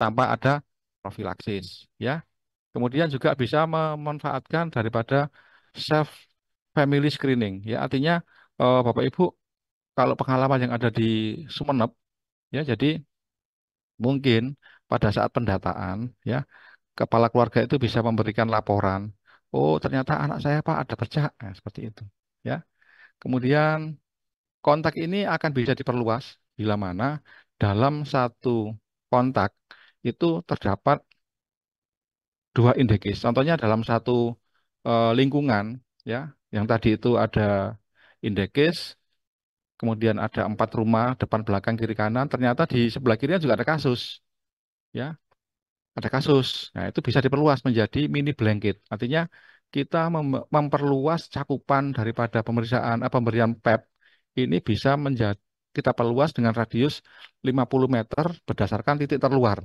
tanpa ada profilaksis, ya. Kemudian juga bisa memanfaatkan daripada self family screening, ya. Artinya Bapak Ibu kalau pengalaman yang ada di Sumeneb, ya, jadi mungkin pada saat pendataan, ya, kepala keluarga itu bisa memberikan laporan. Oh, ternyata anak saya Pak ada bercak, nah, seperti itu. Ya. Kemudian kontak ini akan bisa diperluas bila mana dalam satu kontak itu terdapat dua indekis. Contohnya dalam satu lingkungan, ya, yang tadi itu ada indekis, kemudian ada 4 rumah, depan, belakang, kiri, kanan. Ternyata di sebelah kirinya juga ada kasus, ya, ada kasus. Nah, itu bisa diperluas menjadi mini blanket. Artinya kita memperluas cakupan daripada pemberian PEP ini bisa menjadi kita perluas dengan radius 50 meter berdasarkan titik terluar.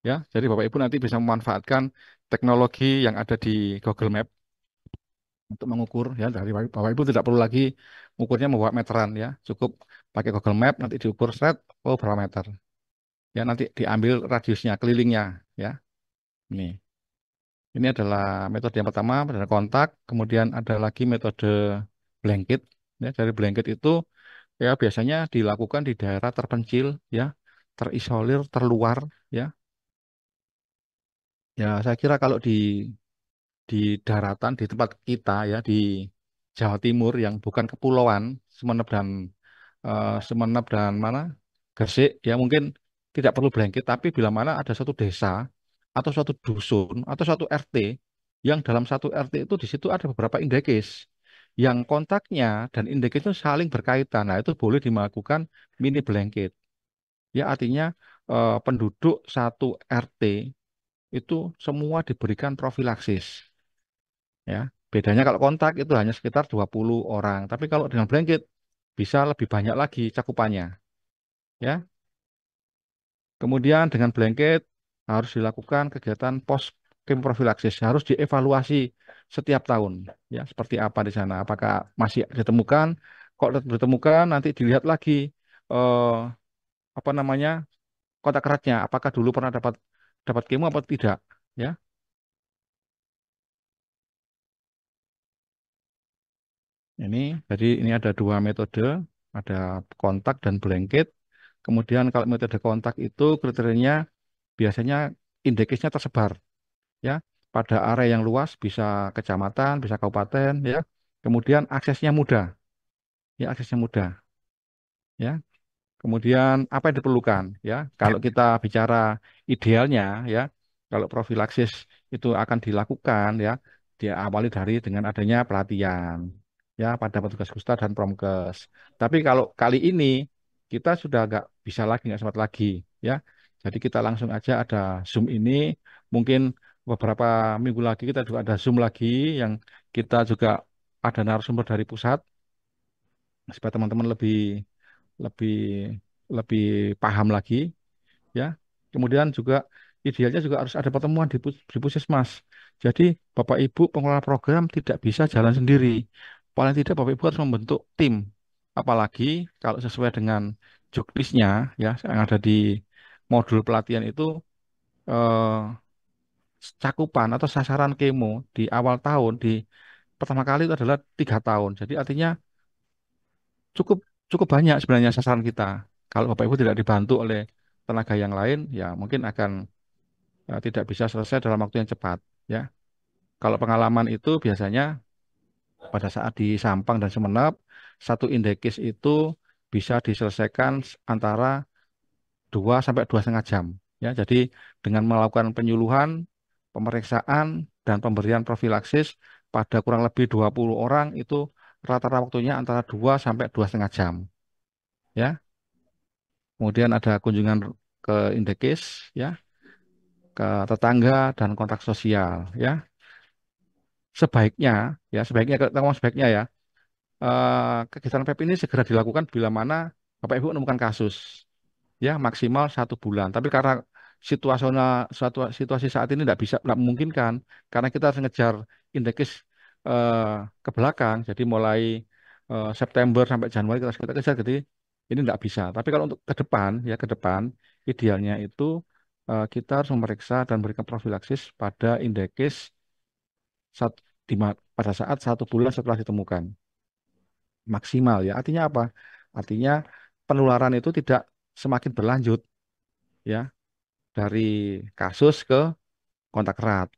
Ya, jadi Bapak Ibu nanti bisa memanfaatkan teknologi yang ada di Google Map untuk mengukur, ya, dari Bapak Ibu tidak perlu lagi mengukurnya membawa meteran, ya, cukup pakai Google Map nanti diukur set, oh berapa meter, ya, nanti diambil radiusnya kelilingnya, ya. Ini adalah metode yang pertama, metode kontak. Kemudian ada lagi metode blanket. Ya, dari blanket itu ya biasanya dilakukan di daerah terpencil, ya, terisolir, terluar, ya. Ya, saya kira kalau di daratan di tempat kita, ya, di Jawa Timur yang bukan kepulauan, Semenep dan mana Gresik, ya, mungkin tidak perlu blanket, tapi bila mana ada suatu desa atau suatu dusun atau suatu RT yang dalam satu RT itu di situ ada beberapa indekes yang kontaknya dan indekes itu saling berkaitan. Nah, itu boleh dilakukan mini blanket. Ya, artinya penduduk satu RT itu semua diberikan profilaksis. Ya, bedanya kalau kontak itu hanya sekitar 20 orang, tapi kalau dengan blanket bisa lebih banyak lagi cakupannya. Ya, kemudian dengan blanket harus dilakukan kegiatan pos profilaksis, harus dievaluasi setiap tahun. Ya, seperti apa di sana? Apakah masih ditemukan? Kalau ditemukan nanti dilihat lagi eh, apa namanya kontak eratnya. Apakah dulu pernah dapat dapat kemo atau tidak? Ya, ini jadi ini ada dua metode, ada kontak dan blanket. Kemudian kalau metode kontak itu kriterianya biasanya indeksnya tersebar, ya, pada area yang luas, bisa kecamatan, bisa kabupaten, ya. Kemudian aksesnya mudah, ya, aksesnya mudah, ya. Kemudian apa yang diperlukan, ya? Kalau kita bicara idealnya, ya, kalau profilaksis itu akan dilakukan, ya, dia awali dengan adanya pelatihan, ya, pada petugas Kusta dan Promkes. Tapi kalau kali ini kita sudah nggak bisa lagi, nggak sempat lagi, ya. Jadi kita langsung aja ada Zoom ini, mungkin beberapa minggu lagi kita juga ada Zoom lagi yang kita juga ada narasumber dari pusat supaya teman-teman lebih lebih lebih paham lagi, ya. Kemudian juga idealnya juga harus ada pertemuan di Puskesmas. Jadi Bapak Ibu pengelola program tidak bisa jalan sendiri. Paling tidak Bapak Ibu harus membentuk tim. Apalagi kalau sesuai dengan juknisnya, ya, yang ada di modul pelatihan itu eh, cakupan atau sasaran kemo di awal tahun di pertama kali itu adalah 3 tahun. Jadi artinya cukup cukup banyak sebenarnya sasaran kita. Kalau Bapak Ibu tidak dibantu oleh tenaga yang lain, ya mungkin akan tidak bisa selesai dalam waktu yang cepat. Ya, kalau pengalaman itu biasanya pada saat di Sampang dan Semenep, satu indekis itu bisa diselesaikan antara 2 sampai 2,5 jam. Ya, jadi dengan melakukan penyuluhan, pemeriksaan, dan pemberian profilaksis pada kurang lebih 20 orang itu rata-rata waktunya antara 2 sampai 2,5 jam. Ya, kemudian ada kunjungan ke indekis, ya, ke tetangga dan kontak sosial, ya. Sebaiknya, ya, sebaiknya kita ngomong sebaiknya, ya, kegiatan PEP ini segera dilakukan bila mana Bapak Ibu menemukan kasus, ya, maksimal 1 bulan. Tapi karena situasi saat ini tidak memungkinkan karena kita harus ngejar indekis eh, ke belakang. Jadi mulai September sampai Januari kita kejar, jadi ini tidak bisa. Tapi kalau untuk ke depan, ya, ke depan idealnya itu kita harus memeriksa dan memberikan profilaksis pada indekes pada saat 1 bulan setelah ditemukan maksimal ya. Artinya apa? Artinya penularan itu tidak semakin berlanjut ya dari kasus ke kontak erat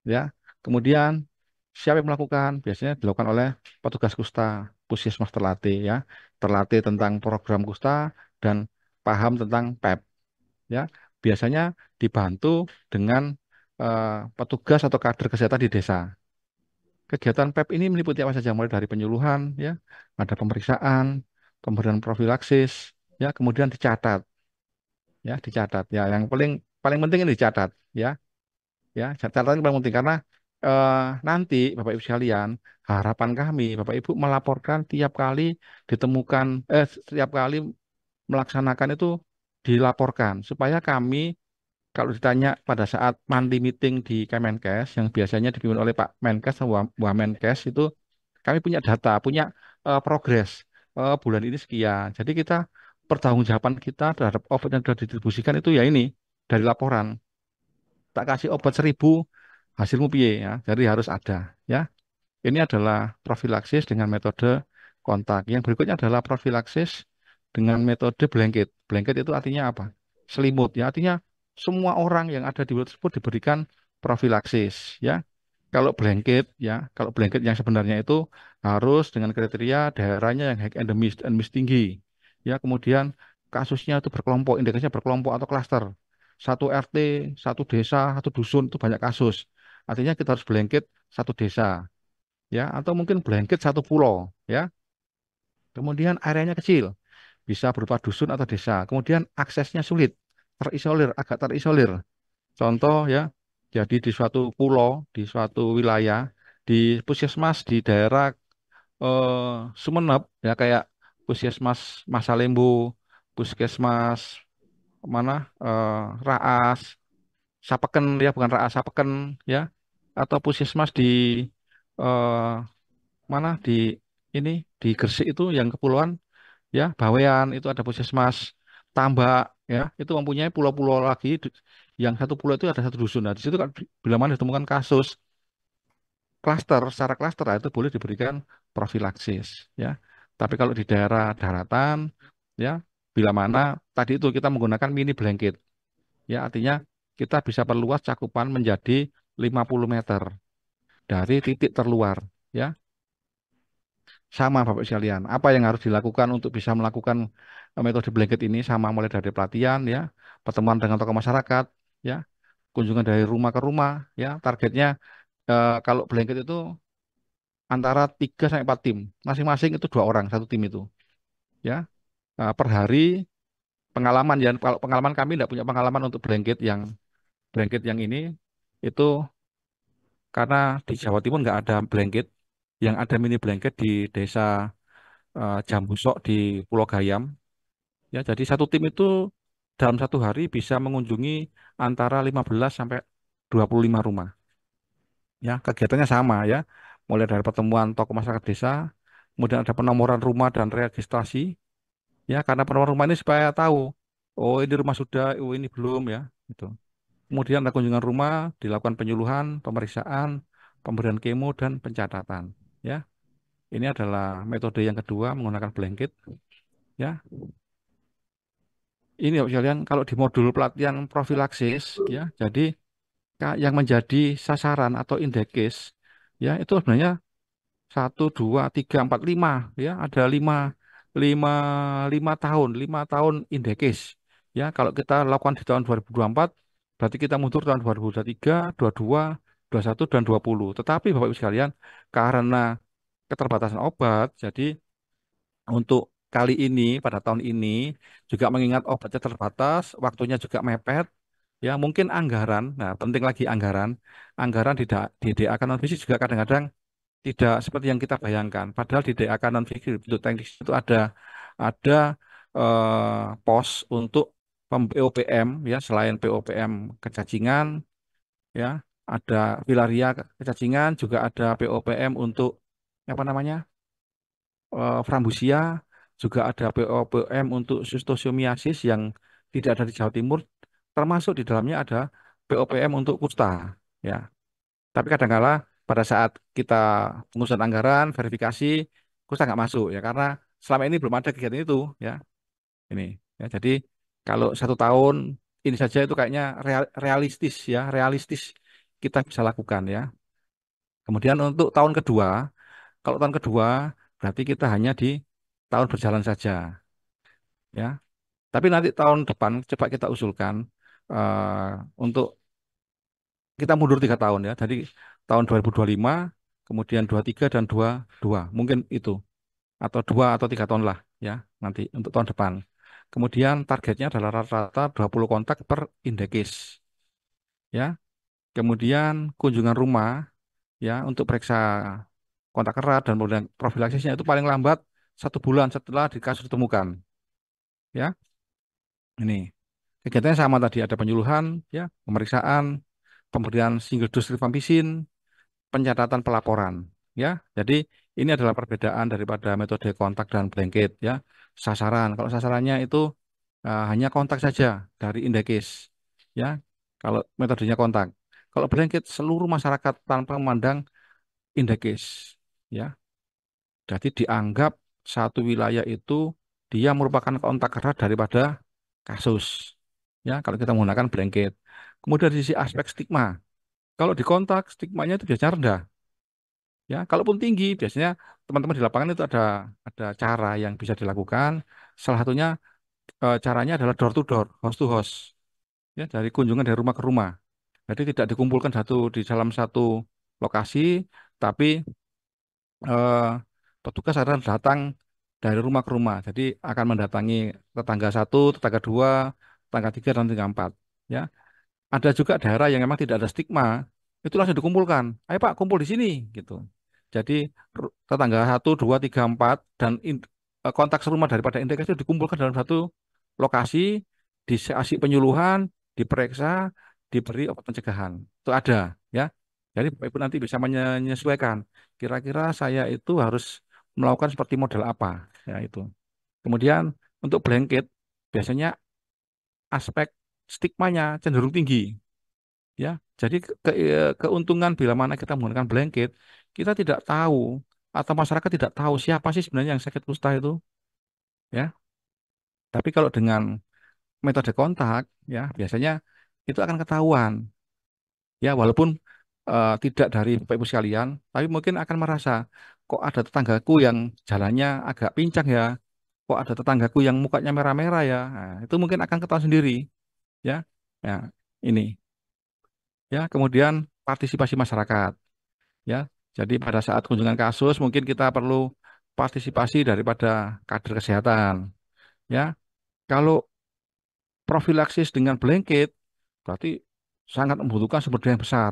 ya. Kemudian siapa yang melakukan? Biasanya dilakukan oleh petugas kusta, puskesmas terlatih ya, terlatih tentang program kusta dan paham tentang PEP ya. Biasanya dibantu dengan eh, petugas atau kader kesehatan di desa. Kegiatan PEP ini meliputi apa saja? Mulai dari penyuluhan ya, ada pemeriksaan, pemberian profilaksis ya, kemudian dicatat ya, dicatat ya. Yang paling paling penting ini dicatat ya. Ya, catatan paling penting karena eh, nanti Bapak Ibu sekalian, harapan kami Bapak Ibu melaporkan tiap kali ditemukan setiap kali melaksanakan itu dilaporkan supaya kami kalau ditanya pada saat monthly meeting di Kemenkes yang biasanya dipimpin oleh Pak Menkes atau Wamenkes itu kami punya data, punya progres bulan ini sekian. Jadi kita pertanggungjawaban kita terhadap obat yang sudah didistribusikan itu ya ini dari laporan. Tak kasih obat 1.000 hasilmu piye ya. Jadi harus ada ya. Ini adalah profilaksis dengan metode kontak. Yang berikutnya adalah profilaksis dengan metode blanket. Blanket itu artinya apa? Selimut ya. Artinya semua orang yang ada di wilayah tersebut diberikan profilaksis ya. Kalau blanket yang sebenarnya itu harus dengan kriteria daerahnya yang high endemis tinggi. Ya, kemudian kasusnya itu berkelompok, indeksnya berkelompok atau klaster. Satu RT, satu desa, satu dusun itu banyak kasus. Artinya kita harus blanket satu desa ya atau mungkin blanket satu pulau ya. Kemudian areanya kecil, bisa berupa dusun atau desa. Kemudian aksesnya sulit, terisolir, agak terisolir. Contoh ya, jadi di suatu pulau, di suatu wilayah, di puskesmas di daerah Sumeneb ya kayak puskesmas Masalembu, puskesmas mana Raas, Sapeken ya bukan Raas, Sapeken ya, atau puskesmas di eh, mana di ini di Gresik itu yang kepulauan ya Bawean itu ada puskesmas Tambak ya itu mempunyai pulau-pulau lagi yang satu pulau itu ada satu dusun. Nah, di situ kan bila mana ditemukan kasus klaster secara klaster nah, itu boleh diberikan profilaksis ya. Tapi kalau di daerah daratan ya bila mana tadi itu kita menggunakan mini blanket ya artinya kita bisa perluas cakupan menjadi 50 meter dari titik terluar ya. Sama Bapak sekalian, apa yang harus dilakukan untuk bisa melakukan metode blanket ini sama mulai dari pelatihan ya, pertemuan dengan tokoh masyarakat ya, kunjungan dari rumah ke rumah ya, targetnya kalau blanket itu antara 3 sampai 4 tim, masing-masing itu 2 orang satu tim itu ya. Per hari pengalaman ya, kalau pengalaman kami tidak punya pengalaman untuk blanket yang ini itu karena di Jawa Timur nggak ada blanket, yang ada mini blanket di desa Jambusok di Pulau Gayam. Ya, jadi satu tim itu dalam satu hari bisa mengunjungi antara 15 sampai 25 rumah. Ya, kegiatannya sama ya. Mulai dari pertemuan tokoh masyarakat desa, kemudian ada penomoran rumah dan registrasi. Ya, karena penomoran rumah ini supaya tahu, oh ini rumah sudah, oh ini belum ya. Gitu. Kemudian ada kunjungan rumah, dilakukan penyuluhan, pemeriksaan, pemberian kemo dan pencatatan. Ya, ini adalah metode yang kedua menggunakan blanket. Ya, ini Bapak sekalian, kalau di modul pelatihan profilaksis, ya, jadi yang menjadi sasaran atau indekes, ya, itu sebenarnya 1, 2, 3, 4, 5, ya, ada lima, lima tahun indekes, ya, kalau kita lakukan di tahun 2024, berarti kita mundur tahun 2023, 22, 21, dan 20. Tetapi Bapak Ibu sekalian, karena keterbatasan obat, jadi untuk kali ini, pada tahun ini, juga mengingat obatnya terbatas, waktunya juga mepet, ya mungkin anggaran, nah penting lagi anggaran di DA kanon fisik juga kadang-kadang tidak seperti yang kita bayangkan. Padahal di DA kanon fisik untuk teknis itu ada pos untuk POPM, ya selain POPM kecacingan, ya ada filaria kecacingan, juga ada POPM untuk apa namanya frambusia, juga ada POPM untuk sistosiomiasis yang tidak ada di Jawa Timur, termasuk di dalamnya ada POPM untuk kusta, ya. Tapi kadangkala pada saat kita pengusulan anggaran, verifikasi, kusta nggak masuk ya karena selama ini belum ada kegiatan itu, ya. Ini, ya. Jadi kalau 1 tahun ini saja itu kayaknya realistis, ya, realistis kita bisa lakukan, ya. Kemudian untuk tahun kedua, kalau tahun kedua berarti kita hanya di tahun berjalan saja, ya. Tapi nanti tahun depan coba kita usulkan untuk kita mundur 3 tahun, ya. Jadi tahun 2025, kemudian 23 dan 22, mungkin itu atau 2 atau 3 tahun lah, ya, nanti untuk tahun depan. Kemudian targetnya adalah rata-rata 20 kontak per indekis, ya. Kemudian kunjungan rumah, ya, untuk periksa kontak erat dan kemudian profilaksisnya itu paling lambat 1 bulan setelah di kasus ditemukan, ya. Ini kegiatannya sama tadi, ada penyuluhan, ya, pemeriksaan, pemberian single dose rifampicin, pencatatan pelaporan, ya. Jadi ini adalah perbedaan daripada metode kontak dan blanket, ya. Sasaran, kalau sasarannya itu hanya kontak saja dari indekis, ya. Kalau metodenya kontak, kalau blanket seluruh masyarakat tanpa memandang indekis, ya. Jadi dianggap satu wilayah itu dia merupakan kontak erat daripada kasus, ya. Kalau kita menggunakan blanket, kemudian di sisi aspek stigma, kalau di kontak stigmanya itu biasanya rendah. Ya, kalaupun tinggi, biasanya teman-teman di lapangan itu ada cara yang bisa dilakukan. Salah satunya caranya adalah door to door, house to house. Ya, dari kunjungan dari rumah ke rumah. Jadi tidak dikumpulkan di dalam satu lokasi, tapi eh, petugas akan datang dari rumah ke rumah. Jadi akan mendatangi tetangga satu, tetangga dua, tetangga tiga, dan tetangga empat. Ya, ada juga daerah yang memang tidak ada stigma, itu langsung dikumpulkan. Ayo Pak, kumpul di sini, gitu. Jadi tetangga satu, dua, tiga, empat, dan kontak serumah daripada indeks itu dikumpulkan dalam satu lokasi, dikasih penyuluhan, diperiksa, diberi obat pencegahan. Itu ada, ya. Jadi Bapak Ibu nanti bisa menyesuaikan. Kira-kira saya itu harus melakukan seperti model apa, ya itu. Kemudian untuk blanket, biasanya aspek stigmanya cenderung tinggi, ya. Jadi keuntungan bila mana kita menggunakan blanket, kita tidak tahu atau masyarakat tidak tahu siapa sih sebenarnya yang sakit kusta itu, ya. Tapi kalau dengan metode kontak, ya, biasanya itu akan ketahuan, ya, walaupun tidak dari Bapak Ibu sekalian, tapi mungkin akan merasa kok ada tetanggaku yang jalannya agak pincang, ya, kok ada tetanggaku yang mukanya merah-merah, ya. Nah, itu mungkin akan ketahuan sendiri, ya. Ya, ini, ya. Kemudian partisipasi masyarakat, ya. Jadi pada saat kunjungan kasus mungkin kita perlu partisipasi daripada kader kesehatan, ya. Kalau profilaksis dengan blanket berarti sangat membutuhkan sumber daya yang besar,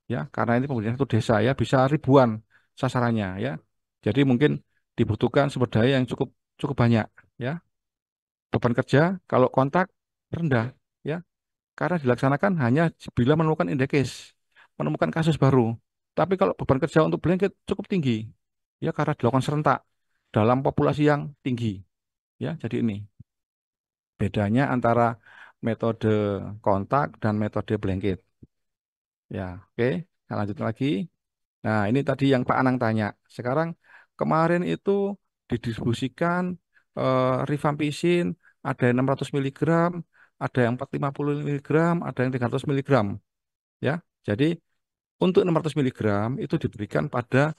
ya, karena ini kemudian satu desa, ya, bisa ribuan sasarannya, ya. Jadi mungkin dibutuhkan sumber daya yang cukup cukup banyak, ya. Beban kerja kalau kontak rendah, ya, karena dilaksanakan hanya bila menemukan indekes, menemukan kasus baru. Tapi kalau beban kerja untuk blanket cukup tinggi, ya, karena dilakukan serentak dalam populasi yang tinggi, ya. Jadi ini bedanya antara metode kontak dan metode blanket, ya. Oke, saya lanjut lagi. Nah, ini tadi yang Pak Anang tanya. Sekarang kemarin itu didistribusikan rifampicin, ada yang 600 miligram, ada yang 450 miligram, ada yang 300 miligram, ya. Jadi untuk 600 miligram itu diberikan pada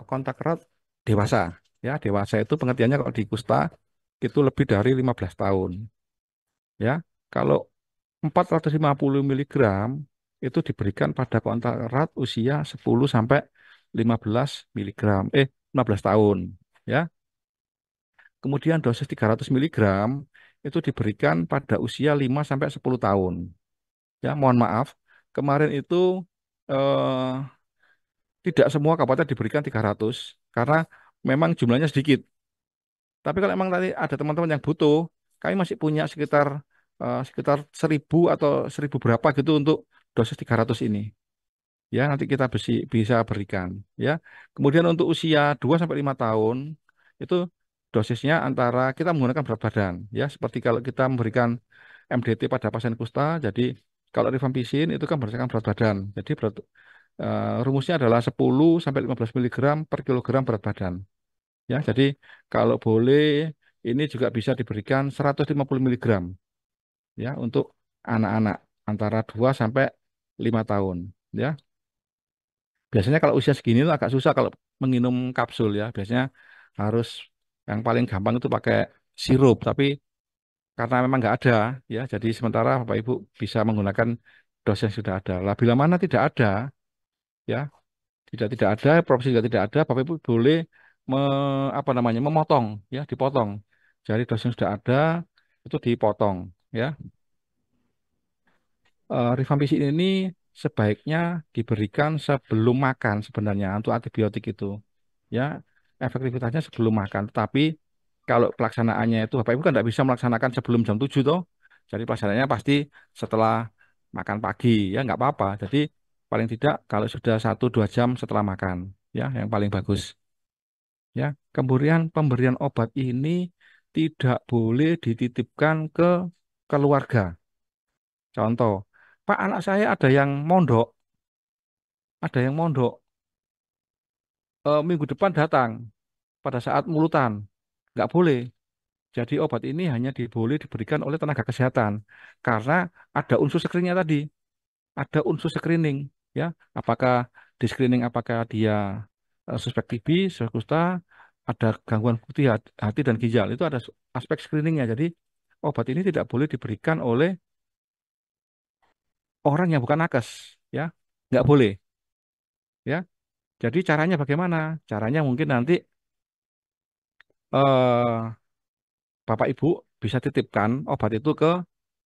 kontak erat dewasa. Ya, dewasa itu pengertiannya kalau di kusta itu lebih dari 15 tahun. Ya, kalau 450 miligram itu diberikan pada kontak erat usia 10 sampai 15 miligram, 15 tahun. Ya, kemudian dosis 300 miligram itu diberikan pada usia 5 sampai 10 tahun. Ya, mohon maaf, kemarin itu eh, tidak semua kabupaten diberikan 300 karena memang jumlahnya sedikit. Tapi kalau memang tadi ada teman-teman yang butuh, kami masih punya sekitar 1.000 atau 1.000 berapa gitu untuk dosis 300 ini. Ya, nanti kita bisa berikan, ya. Kemudian untuk usia 2 sampai 5 tahun itu dosisnya antara kita menggunakan berat badan, ya, seperti kalau kita memberikan MDT pada pasien kusta. Jadi kalau rifampicin itu kan berdasarkan berat badan. Jadi rumusnya adalah 10 sampai 15 miligram per kilogram berat badan. Ya, jadi kalau boleh ini juga bisa diberikan 150 miligram ya untuk anak-anak antara 2 sampai 5 tahun ya. Biasanya kalau usia segini tuh agak susah kalau menginum kapsul ya. Biasanya harus yang paling gampang itu pakai sirup, tapi karena memang nggak ada ya, jadi sementara Bapak Ibu bisa menggunakan dos yang sudah ada. Lah bila mana tidak ada ya, tidak ada, provinsi juga tidak ada, Bapak Ibu boleh apa namanya memotong ya, dipotong. Jadi dos yang sudah ada itu dipotong ya. Rifampicin ini sebaiknya diberikan sebelum makan sebenarnya untuk antibiotik itu. Ya, efektivitasnya sebelum makan. Tapi kalau pelaksanaannya itu Bapak Ibu kan tidak bisa melaksanakan sebelum jam 7 toh. Jadi pelaksanaannya pasti setelah makan pagi ya nggak apa-apa. Jadi paling tidak kalau sudah 1-2 jam setelah makan ya yang paling bagus. Ya, kemudian pemberian obat ini tidak boleh dititipkan ke keluarga. Contoh, Pak anak saya ada yang mondok, minggu depan datang pada saat mulutan. Nggak boleh. Jadi obat ini hanya boleh diberikan oleh tenaga kesehatan karena ada unsur screeningnya tadi, ada unsur screening ya. Apakah di screening apakah dia suspek TB, suspek kusta, ada gangguan putih hati dan ginjal itu ada aspek screeningnya. Jadi obat ini tidak boleh diberikan oleh orang yang bukan nakes ya, nggak boleh ya. Jadi caranya bagaimana? Caranya mungkin nanti eh, Bapak Ibu bisa titipkan obat itu ke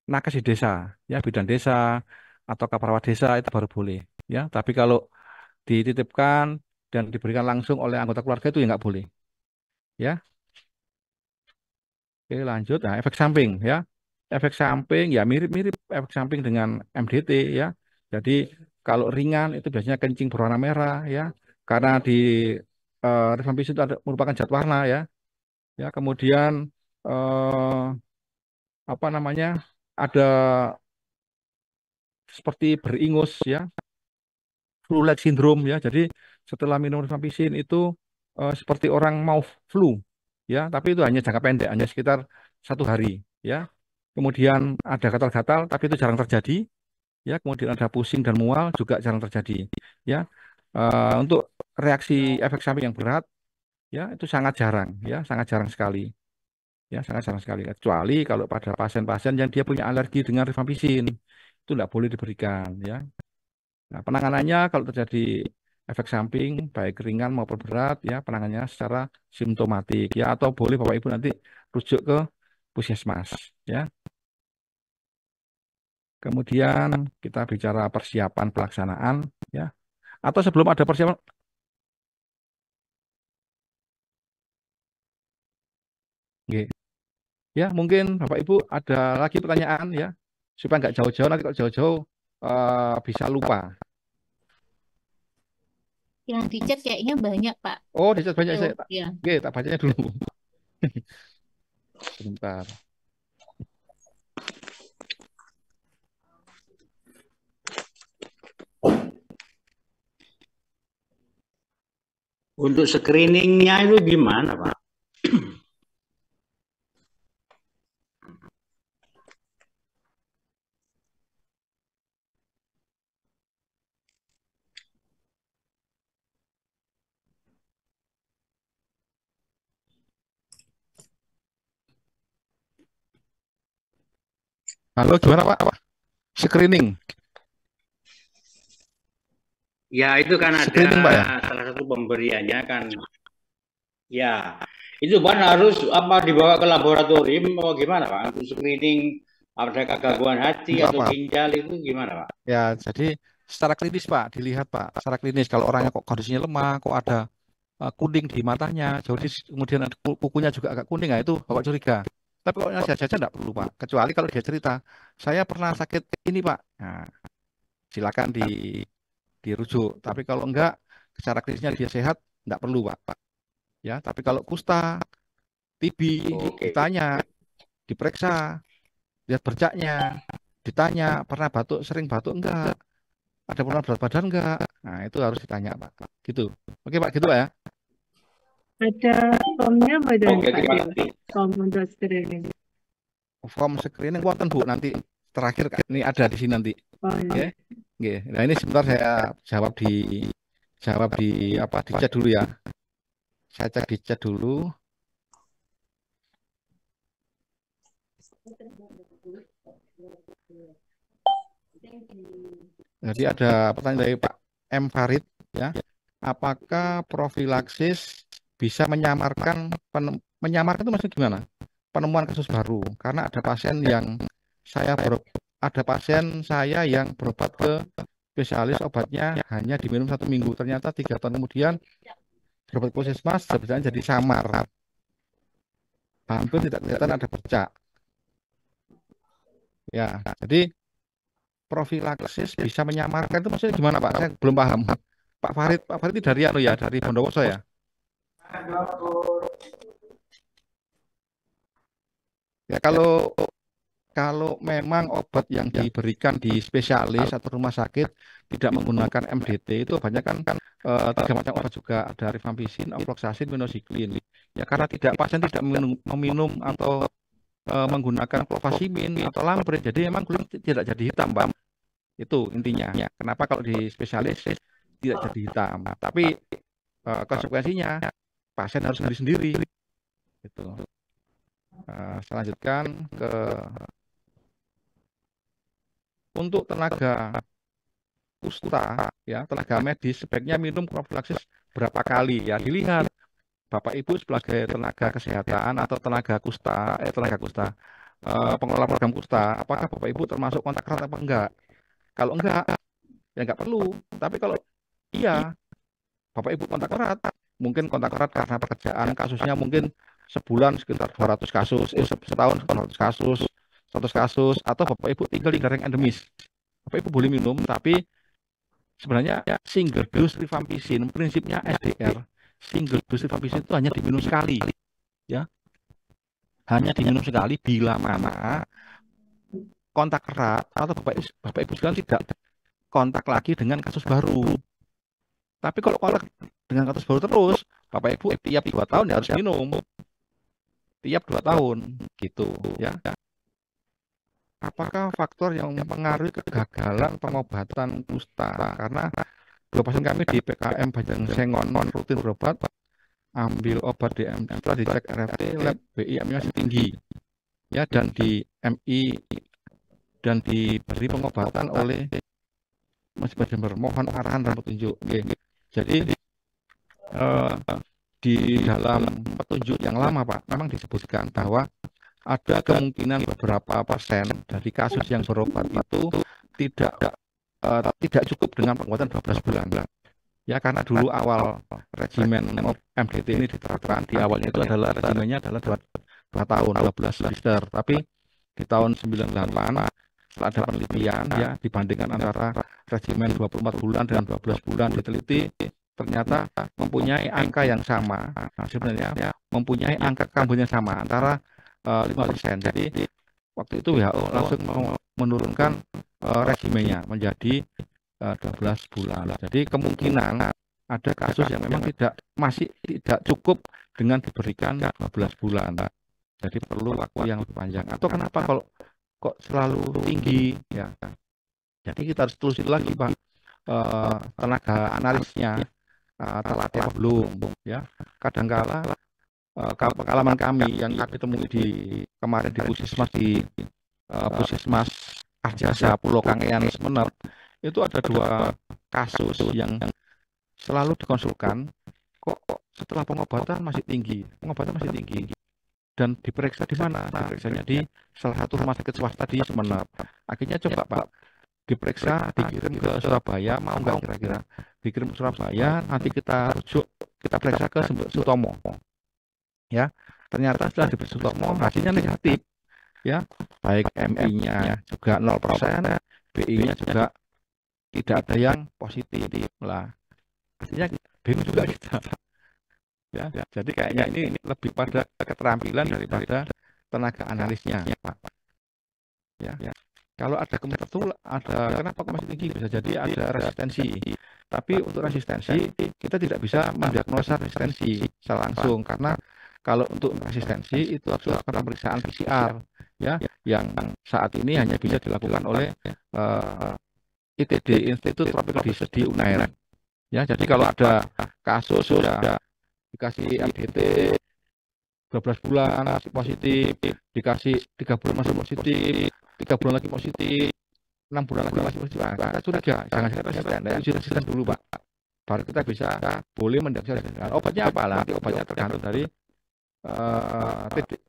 nakes di desa, ya bidan desa atau kepala desa itu baru boleh, ya. Tapi kalau dititipkan dan diberikan langsung oleh anggota keluarga itu ya nggak boleh, ya. Oke, lanjut. Nah, efek samping, ya. Efek samping ya mirip-mirip efek samping dengan MDT, ya. Jadi kalau ringan itu biasanya kencing berwarna merah, ya, karena di rifampicin itu merupakan zat warna, ya. Ya, kemudian eh, apa namanya? Ada seperti beringus ya, flu-like syndrome ya. Jadi setelah minum rifampicin itu seperti orang mau flu ya, tapi itu hanya jangka pendek, hanya sekitar 1 hari ya. Kemudian ada gatal-gatal, tapi itu jarang terjadi ya. Kemudian ada pusing dan mual juga jarang terjadi ya. Untuk reaksi efek samping yang berat ya itu sangat jarang ya, sangat jarang sekali ya, sangat jarang sekali. Kecuali kalau pada pasien-pasien yang dia punya alergi dengan rifampicin itu tidak boleh diberikan ya. Nah, penanganannya kalau terjadi efek samping baik ringan maupun berat ya penanganannya secara simptomatik ya atau boleh Bapak Ibu nanti rujuk ke puskesmas ya. Kemudian kita bicara persiapan pelaksanaan ya. Atau sebelum ada persiapan nggih. Ya, mungkin Bapak Ibu ada lagi pertanyaan ya supaya nggak jauh-jauh nanti kalau jauh-jauh bisa lupa. Yang di chat kayaknya banyak, Pak. Oh, di chat banyak Yo, saya. ya. Oke, tak bacanya dulu. Sebentar. Untuk screeningnya itu gimana, Pak? Halo, gimana Pak? Screening. Ya, itu kan ada Screening Pak ya? salah satu pemberiannya kan. Ya, itu kan harus apa dibawa ke laboratorium atau gimana, Pak? Untuk screening ada gangguan hati Enggak atau Pak. ginjal itu gimana, Pak? Ya, jadi secara klinis Pak, dilihat Pak, secara klinis kalau orangnya kok kondisinya lemah, kok ada kuning di matanya, jadi kemudian ada kukunya juga agak kuning, nah itu Bapak curiga. Tapi kalau saja enggak perlu Pak, kecuali kalau dia cerita, saya pernah sakit ini Pak. Nah, silakan dirujuk. Tapi kalau enggak, secara klinisnya dia sehat, enggak perlu Pak. Ya, tapi kalau kusta, TB Oke. ditanya, diperiksa, lihat bercaknya, ditanya pernah batuk, sering batuk enggak, ada pernah berat badan enggak, nah itu harus ditanya Pak, gitu. Oke Pak, gitu Pak ya. Ada formnya pada Oke, Pak terima Dewa, kasih. form untuk screening. Form screening wonten Bu, nanti terakhir ini ada di sini nanti. Oh Oke. iya. Oke. Nah ini sebentar saya jawab di apa di chat dulu ya. Saya cek di chat dulu. Jadi ada pertanyaan dari Pak M Farid ya. Apakah profilaksis bisa menyamarkan menyamarkan itu maksudnya gimana? Penemuan kasus baru karena ada pasien saya yang berobat ke spesialis, obatnya hanya diminum 1 minggu, ternyata 3 tahun kemudian berobat puskesmas sebenarnya jadi samar, hampir tidak kelihatan ada bercak ya. Jadi profilaksis bisa menyamarkan itu maksudnya gimana Pak? Saya belum paham. Pak Farid itu dari dari Bondowoso ya. Ya kalau memang obat yang diberikan di spesialis atau rumah sakit tidak menggunakan MDT, itu banyak kan 3 macam obat juga, ada rifampicin, ofloxacin, minocycline. Ya karena pasien tidak meminum atau menggunakan clofazimine atau lampret, jadi memang kulit tidak jadi hitam Pak. Itu intinya. Kenapa kalau di spesialis tidak jadi hitam? Tapi konsekuensinya pasien harus sendiri-sendiri. Gitu. Saya lanjutkan ke untuk tenaga kusta ya, tenaga medis sebaiknya minum profilaksis berapa kali ya, dilihat Bapak Ibu sebagai tenaga kesehatan atau tenaga kusta pengelola program kusta, apakah Bapak Ibu termasuk kontak erat apa enggak? Kalau enggak ya enggak perlu. Tapi kalau iya, Bapak Ibu kontak erat, mungkin kontak erat karena pekerjaan, kasusnya mungkin sebulan sekitar 200 kasus, setahun 200 kasus, 100 kasus, atau Bapak Ibu tinggal di daerah yang endemis. Bapak Ibu boleh minum, tapi sebenarnya single dose rifampicin, prinsipnya SDR, single dose rifampicin itu hanya diminum sekali, ya, hanya diminum sekali bila mana kontak erat atau Bapak Ibu sekalian tidak kontak lagi dengan kasus baru. Tapi kalau kontak dengan kasus baru terus, Bapak Ibu tiap 2 tahun ya harus minum, tiap 2 tahun, gitu, ya. Apakah faktor yang mempengaruhi kegagalan pengobatan kusta? Karena 2 pasien kami di PKM Bajangsengon rutin berobat, ambil obat DM, setelah dicek RFT, lab BI masih tinggi, ya, dan di MI dan diberi pengobatan oleh Mas Jember. Mohon arahan dan petunjuk. Jadi di dalam petunjuk yang lama Pak, memang disebutkan bahwa ada kemungkinan beberapa pasien dari kasus yang berobat itu tidak cukup dengan pengobatan 12 bulan. Ya karena dulu awal regimen MDT ini diterapkan, di awalnya itu adalah regimennya adalah 2 tahun, 12 blister. Tapi di tahun 98 setelah ada penelitian ya, dibandingkan antara regimen 24 bulan dengan 12 bulan, diteliti ternyata mempunyai angka yang sama. Nah, sebenarnya mempunyai angka kambuh yang sama antara 5%. Jadi waktu itu WHO langsung menurunkan regimennya menjadi 12 bulan. Jadi kemungkinan ada kasus yang memang masih tidak cukup dengan diberikan 12 bulan. Jadi perlu waktu yang lebih panjang. Atau kenapa kok selalu tinggi ya? Jadi kita harus telusuri lagi Pak, tenaga analisnya telah apa belum ya. Kadangkala pengalaman kami yang kami temui kemarin di Puskesmas Puskesmas Arjasa Pulau Kangean Semenep, itu ada 2 kasus yang selalu dikonsulkan, kok setelah pengobatan masih tinggi, dan diperiksa di mana? Diperiksanya di salah satu rumah sakit swasta di Semenep. Akhirnya coba Pak, diperiksa, dikirim ke Surabaya, mau nggak kira-kira? Dikirim ke Surabaya, nanti kita periksa ke Sutomo. Ya, ternyata setelah di Sutomo hasilnya negatif, ya, baik MI-nya juga 0%, BI-nya juga tidak ada yang positif lah. Artinya bingung juga kita. Ya, jadi kayaknya ini lebih pada keterampilan daripada tenaga analisnya, Pak. ya. Kalau ada kemungkinan tertular, kenapa kok masih tinggi? Bisa jadi ada resistensi. Tapi untuk resistensi kita tidak bisa mendiagnosa resistensi secara langsung, karena kalau untuk resistensi itu harus dilakukan pemeriksaan PCR, ya, yang saat ini hanya bisa dilakukan oleh ITD, Institut Tropical Disease di UNAIR. Ya, jadi kalau ada kasus sudah dikasih MDT 12 bulan masih positif, dikasih 3 bulan masih positif, 3 bulan lagi positif, 6 bulan lagi masih positif, kita curiga, jangan resisten, uji resisten dulu Pak. Baru kita bisa boleh mendiagnosa resisten. Obatnya apa lah? Obatnya tergantung dari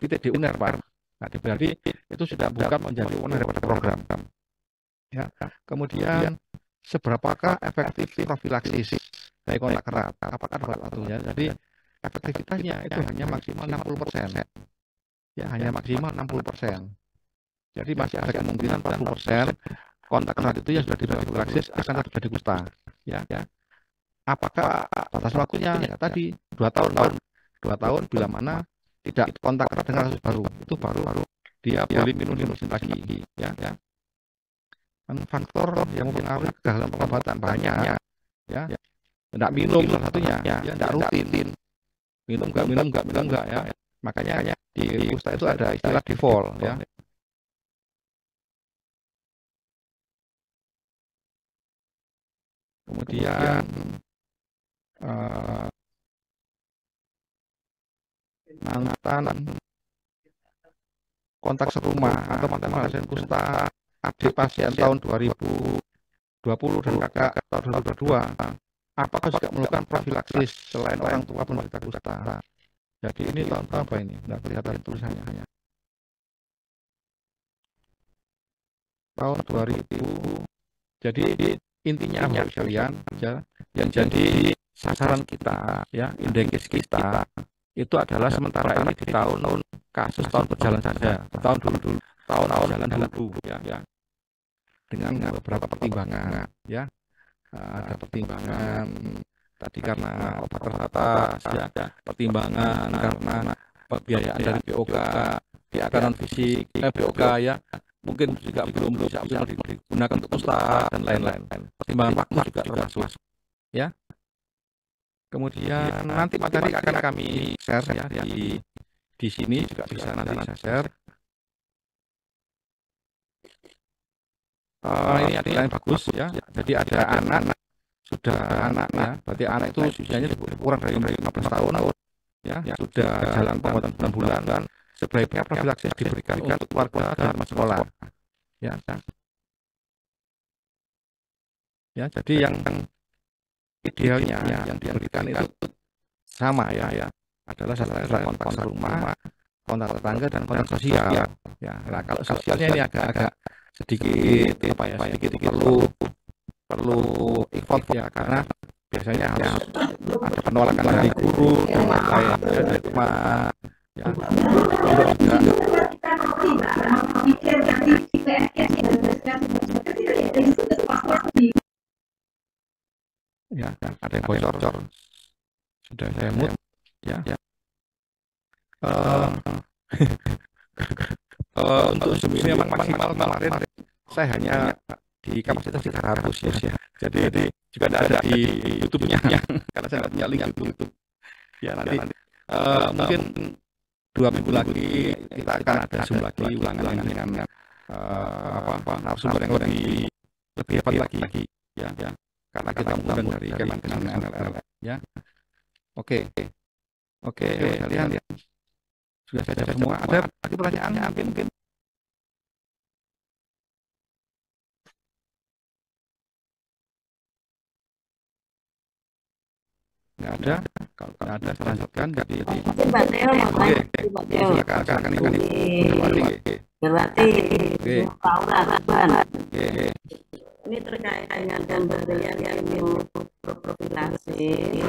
TTD UNAIR Pak. Nah, berarti itu sudah bukan menjadi wewenang daripada program. Ya, kemudian seberapakah efektif profilaksis dari kontak erat? Apakah ada waktunya? Jadi efektivitasnya itu hanya maksimal 60%. Ya, hanya maksimal 60%. Jadi masih ada kemungkinan 40% kontak erat itu yang sudah diprofilaksis akan terjadi kusta. Ya. Apakah batas waktunya? Ya, tadi 2 tahun. 2 tahun bila mana tidak kontak erat dengan kasus baru, itu baru dia boleh minum lagi. Ya. Faktor yang mempengaruhi kegagalan pengobatan banyak, ya. Tidak minum salah satunya, ya, tidak rutin. Minum enggak, ya. Makanya di kusta itu ada istilah default, ya. Kemudian mantan kontak serumah atau mantan pasien kusta adik pasien tahun 2020 dan kakak tahun 2022, apakah juga melakukan profilaksis selain orang tua penderita kusta? Jadi ini tahun apa ini? Tidak kelihatan tulisannya hanya. Tahun 2000. Jadi intinya Bapak sekalian, ya, yang jadi sasaran kita, ya, indeks kita itu adalah sementara ini di tahun kasus tahun berjalan saja, tahun dulu, tahun berjalan dulu, ya, dengan beberapa pertimbangan, ya, ada pertimbangan tadi karena obat terbatas, ya, pertimbangan karena pembiayaan dari BOK, non fisik, BOK, ya, mungkin juga belum bisa digunakan untuk kusta dan lain-lain. Pertimbangan waktu juga termasuk, ya. Kemudian nanti materi akan kami share, ya, di sini juga bisa nanti saya share. Ini ada yang bagus, ya. Jadi ada anak, sudah anak, ya. Berarti anak itu usianya kurang dari 15 tahun, ya, sudah jalan pengobatan 6 bulan, dan sebaiknya profilaksis diberikan untuk keluarga dan sekolah, ya. Ya, jadi yang idealnya yang diberikan itu sama, ya, adalah sasaran kontak serumah, kontak tetangga, dan kontak sosial, ya. Nah, kalau sosialnya ini agak sedikit sedikit perlu effort, ya, karena biasanya harus ada penolakan dari guru dan lain-lain, ya, dari teman, ya. Ya, ada yang bocor, sudah saya mute, ya. Untuk Zoom ini memang maksimal kemarin saya hanya di kapasitas 300, ya. Jadi juga ada di YouTube-nya, karena saya tidak punya link YouTube. Ya, nanti mungkin 2 minggu lagi kita akan ada Zoom lagi, ulangan dengan narasumber yang lebih hebat lagi, ya. Karena kita mengundang dari Kemenkes NLL, ya. Oke, kalian, ya, sudah saya jawab semua. Ada lagi pertanyaannya mungkin? Nggak ada. Kalau ada, saya lanjutkan. Jadi Mbak Teo, silakan ibu. Berarti Paula Raban. Ini terkait dengan pemberian imunoprofilaksis,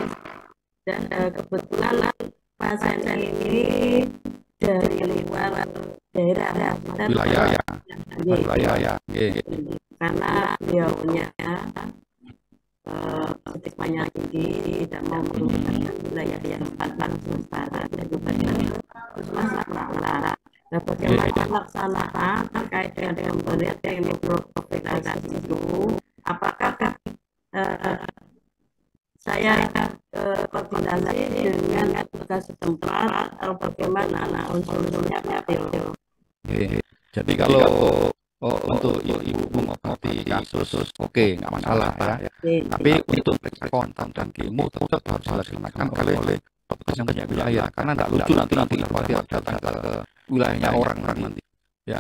dan kebetulan pasien ini dari luar daerah wilayah, ya. Karena beliaunya stigmanya tinggi, tidak mau menggunakan wilayah yang langsung sekarang, dan juga masalah Nah, bagaimana pelaksanaan terkait dengan pemberian imunoprofilaksi itu? Apakah saya koordinasi dengan petugas setempat atau bagaimana? Nah, unsurnya itu. Jadi kalau untuk ibu mengobati kasus, oke, nggak masalah ya. Tapi untuk periksa kontak dan kemo tetap harus dilaksanakan oleh petugas yang punya wilayah, karena nggak lucu nanti datang ke wilayahnya orang nanti, ya.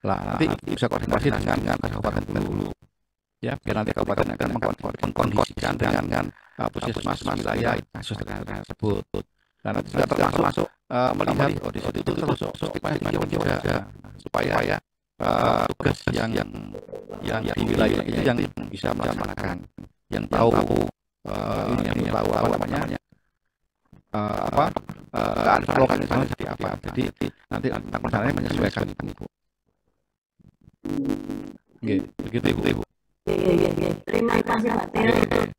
Lah nanti bisa koordinasi dengan kabupaten dulu, ya, biar nanti kabupaten akan mengkondisikan dengan puskesmas wilayah kasus tersebut. Dan nanti sudah termasuk melihat di situ itu termasuk supaya tugas yang di wilayah itu yang bisa melaksanakan, yang tahu ini yang tahu apa namanya keadaan lokal sana seperti apa. Jadi nanti pelaksananya menyesuaikan itu. Begitu Ibu. Terima kasih Pak Teo.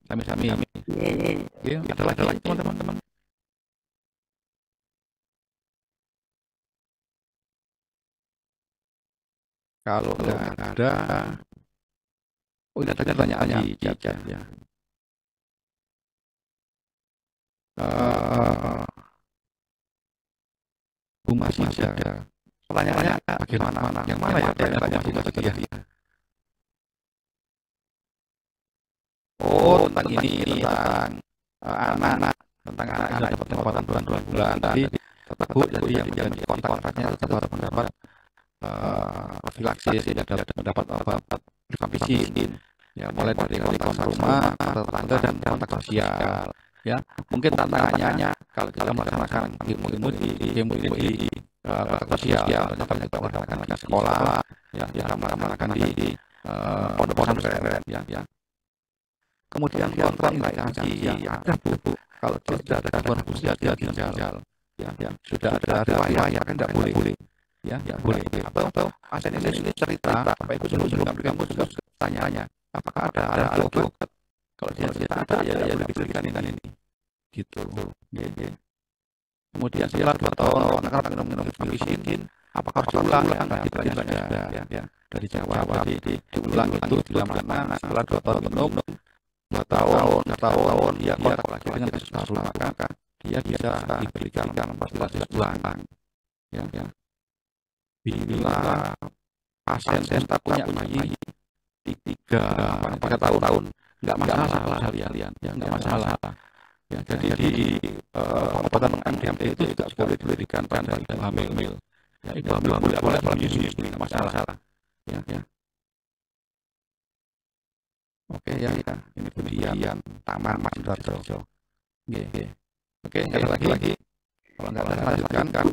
Sami-sami. Ada lagi teman-teman. Kalau nggak ada, ada pertanyaannya di chat ya. Bu masih ada pertanyaannya bagaimana? Yang mana ya pertanyaannya Bu masih ya? Oh, tentang ini tentang anak-anak, tentang anak-anak dapat pengobatan bulan tadi tetap Bu, jadi yang kontak eratnya tetap mendapat profilaksis, tidak mendapat vaksin, ya, mulai dari kontak rumah, tetangga dan kontak sosial, ya. Mungkin tantangannya kalau kita melaksanakan ilmu di kontak sosial, kita melaksanakan di sekolah, ya, kita melaksanakan di pondok pesantren, ya. Kemudian kontraindikasi yang ada Bu, kalau tidak ada gangguan usia dia ginjal, ya, sudah ada riwayat kan tidak boleh. Ya, boleh. Atau pasien ini cerita, Bapak Ibu sebelum kamu juga tanya, apakah ada obat? Kalau dia cerita ada, ya diberikan ini. Gitu. Kemudian setelah 2 tahun anak-anak minum vaksin, apakah harus diulang? Nah, kita ya dari Jawa, jadi diulang itu bila mana setelah 2 tahun minum, 2 tahun dia kontak lagi dengan kasus baru, maka dia bisa diberikan vaksinasi ulang. Ya. Bila pasien tak punya bayi 3 tahun, nggak masalah kalian, ya, nggak masalah. Ya, jadi di pengobatan MDMA itu juga boleh diberikan pada ibu hamil. Ya, ibu hamil boleh menyusui, nggak masalah. Ya. Oke, ya. Ini kemudian Taman Mas Sudarjo. Oke, sekali lagi. Kalau nggak ada lanjutkan kan?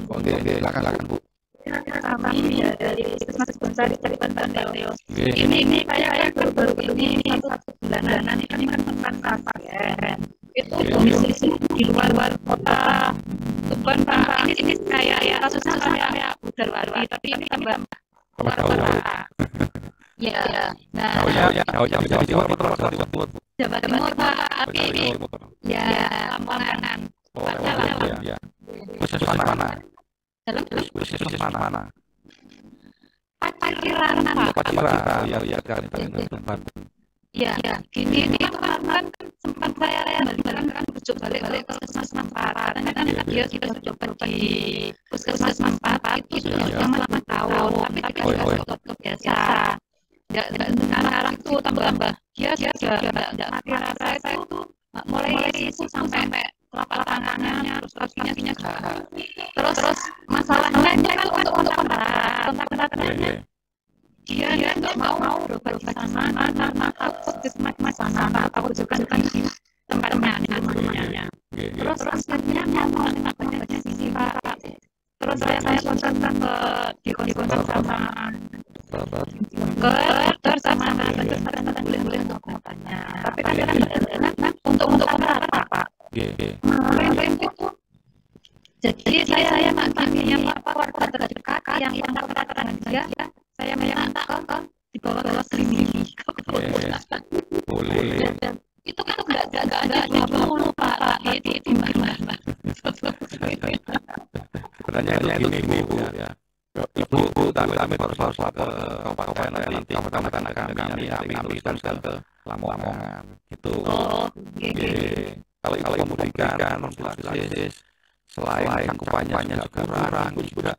Oke, silakan Bu. Kami dari Puskesmas Bonsari Kecamatan Bandel. Ini kayak baru ini 1 bulanan kami menemukan pasien. Itu domisili di luar kota Tuban Pak. Ini kayak kasusnya kayak Budarwati, tapi ini tambah rata. Ya. Nah, Jawa Timur Pak, tapi ya Lamongan. Ya. Puskesmas mana? Puskesmas mana? Paciran Pak. Paciran, ya kan itu Tuban. Ya, ini kan sempat saya balik-balik balik ke Puskesmas Mampara. Ternyata dia sudah coba di Puskesmas Mampara itu sudah 8 tahun, tapi sudah biasa. Sekarang itu tambah dia nggak mati rasa itu mulai sisu sampai telapak tangannya, terus kakinya terus masalah lainnya kan untuk kontak-kontaknya dia nggak mau berobat di sana karena takut puskesmas sana, takut juga di tempatnya di rumahnya. Terus akhirnya mau ngelakuin sisi Pak. Terus saya kontak di kontak sama dokter sama boleh untuk pengobatannya. Tapi kan untuk apa? Kemarin itu. Jadi saya makanya warga terdekat yang terdekat dia, saya minta dibawa ke klinik. Boleh. Itu kan nggak ada 20 Pak di mana. rekan-rekan kami teruskan ke Lamongan gitu. Oh, Kalau memberikan profilasis selain cakupannya juga kurang, juga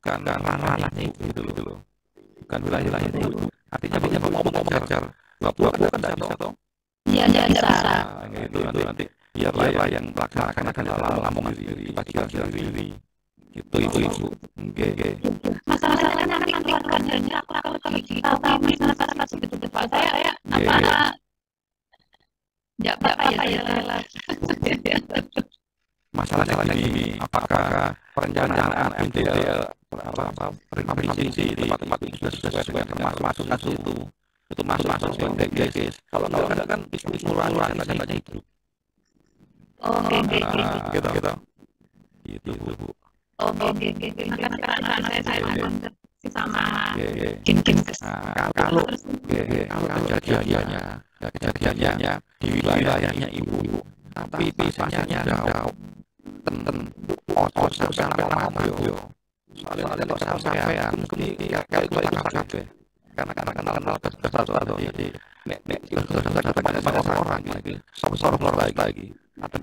kan ranahnya gitu loh. Bukan wilayah itu. Artinya mau mengejar 20 kan bisa toh. iya bisa. Gitu nanti biarlah yang melaksanakan akan dalam Lamongan sendiri, bagian sendiri. Gitu Ibu. Oke. Masalahnya nanti keluarganya aku kalau digital tapi masyarakat begitu Pak. Saya apa ya Masalahnya gini, apakah perencanaan MTL revisi di tempat-tempat itu sudah sesuai dengan masuk itu masuk guys. Kalau enggak kan mengurangi katanya itu. Oke. Gitu. Itu Bu. Oke. Karena saya sama Kim. Kalau kejadiannya di wilayahnya Ibu, tapi biasanya jauh tenten sampai yo. Soalnya kalau sampai kayak itu kaget. Karena kenal satu jadi nek banyak orang lagi, sorot lagi. Ada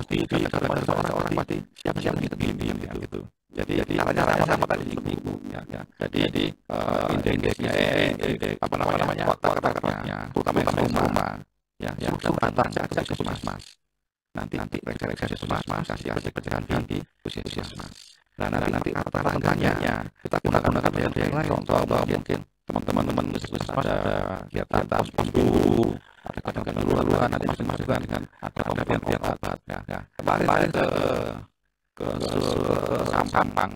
TV, ada orang mati. Siapa gitu gitu. Jadi caranya sama tadi Ibu ya. Jadi indeksnya apa namanya fakta-faktanya terutama rumah ya antara ke Mas. Nanti reksa Mas kasih pecahan di puskesmas. Nah nanti rata-ratanya kita gunakan yang lain. Contoh mungkin teman-teman ada kegiatan pos dulu, ada kadang-kadang luar nanti masuk-masukkan dengan ada pemberian obat ya. Kemarin ke Sampang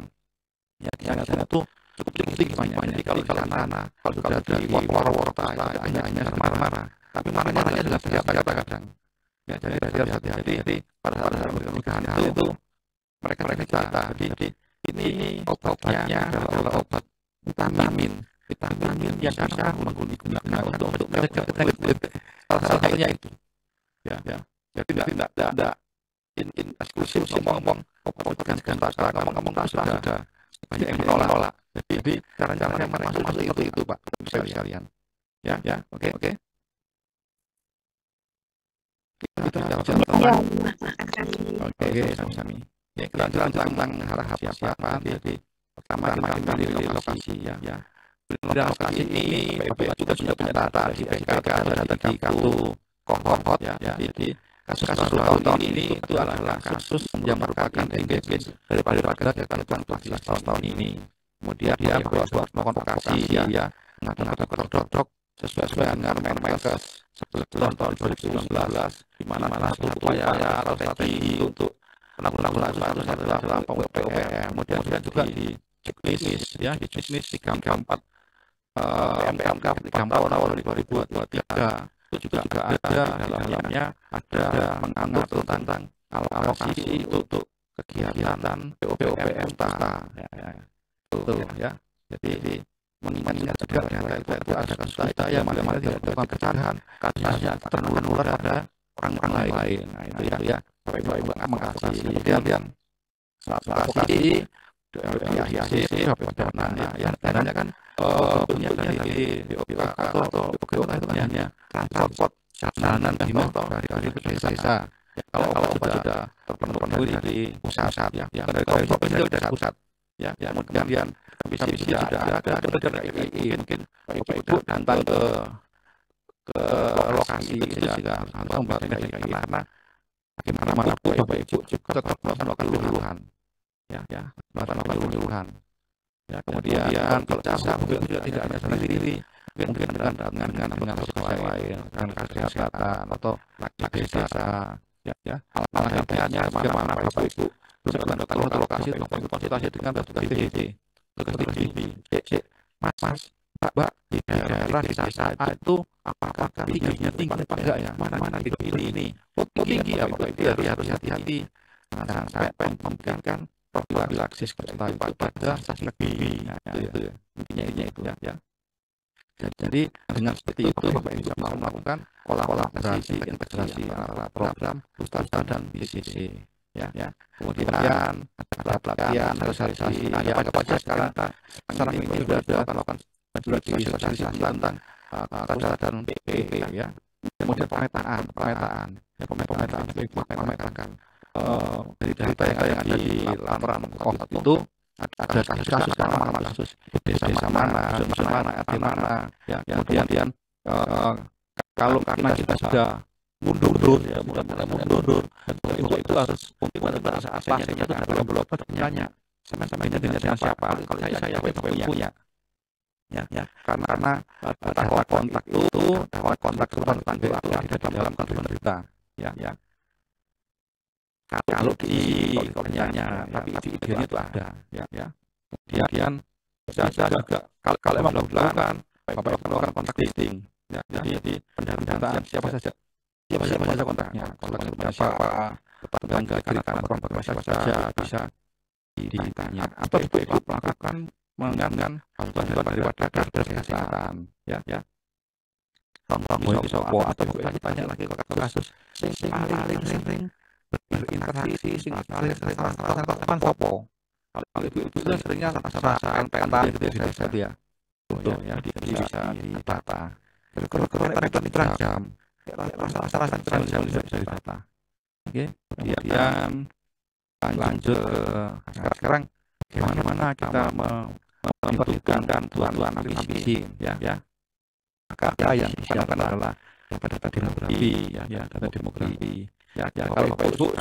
ya di sana tuh cukup tinggi banyak. Jadi kalau di sana kalau sudah di Purwokerto hanya marah-marah, tapi marahnya adalah kadang-kadang ya. Jadi pada saat pernikahan itu mereka cerita jadi ini obatnya adalah obat vitamin yang bisa menggunakan untuk mencegah kulit. Salah satunya itu ya. Jadi tidak eksklusif ngomong obat ngomong sudah banyak yang menolak. Jadi cara-caranya masuk itu Pak sekalian ya. Oke. Kita jalan. Oke, sami. Ya, kita jalan tentang harap siapa. Jadi pertama kita di lokasi ya. Di lokasi ini PPA juga sudah punya data di PKK, ada data di kartu kohort ya. Jadi kasus-kasus tahun ini itu adalah kasus yang merupakan engagement daripada warga kehidupan 14 tahun ini. Kemudian dia buat provokasi ya, ngata-ngata sesuai dengan Permenkes 11 tahun 2019 di mana upaya atau strategi untuk penanggulangan kasus adalah PPM. Kemudian juga di checklist ya, di checklist 34 PMK 3 tahun 2023 itu juga ada dalamnya ada mengatur tentang alokasi itu untuk kegiatan POPM itu ya. Jadi mengingat juga itu ada kasus yang mana tidak melakukan kecerahan kasusnya ternular pada orang lain. Nah itu ya baik-baik mengatasi. Kemudian saat advokasi dananya kan bentuknya dari BOPK atau BOPK itu kan hanya transport jalanan dari motor dari desa. Kalau sudah terpenuhi dari pusat ya, dari provinsi dari pusat ya. Kemudian visi ada mungkin Ibu datang ke lokasi itu juga langsung memperhatikan karena bagaimana Bapak Ibu juga tetap melakukan luluhan ya melakukan luluhan ya. Kemudian kalau bisa mungkin tidak hanya sendiri, mungkin dengan sosial lain, dengan kesehatan atau nakes desa ya. Alangkahnya bagaimana Bapak Ibu berjalan ke lokasi untuk konsultasi dengan petugas TBD. Mas, Mbak, di daerah di desa itu apakah tingginya tinggi apa enggak ya? Mana ini? Tinggi apa itu harus hati-hati. Jangan sampai memberikan profilaksis pada lebih. Itu ya. Intinya itu ya. Jadi dengan seperti itu Bapak Ibu bisa melakukan kolaborasi integrasi antara program Ustadzah dan BCC ya. Kemudian ada pelatihan sosialisasi. Pada sekarang ini sudah melakukan juga disosialisasi tentang pusat dan PP ya. Kemudian pemetaan dari data yang ada di laporan COVID itu ada kasus mana kasus desa mana, dusun mana, RT mana, ya. Kemudian kalau karena kita sudah mundur ya, mulai mundur, dan itu harus pada saat pasiennya itu belum bertanya sama-sama dengan siapa, kalau saya punya. Ya, karena data kontak itu kontak tentang BA di dalam kandungan berita, ya. Kalau di koordinatnya, tapi di idenya itu ada, ya. Kemudian bisa juga kalau memang dilakukan, Bapak melakukan kontak listing, ya. Jadi pendataan siapa saja kontaknya siapa, tetangga kiri kanan kontak saja bisa ditanya, atau Ibu melakukan mengenai bantuan dari wadah kesehatan, ya. Contoh sopo atau tanya lagi ke kasus paling sering berinteraksi paling sopo. Kalau Ibu seringnya rasakan pentas gitu ya, betul ya, bisa didata. Terang jam, rasa jam bisa didata. Oke, kemudian lanjut ke sekarang bagaimana kita memperhitungkan tuan akuisisi, ya. Maka yang digunakan adalah data demografi, ya, data demografi. Ya, kalau Bapak Ibu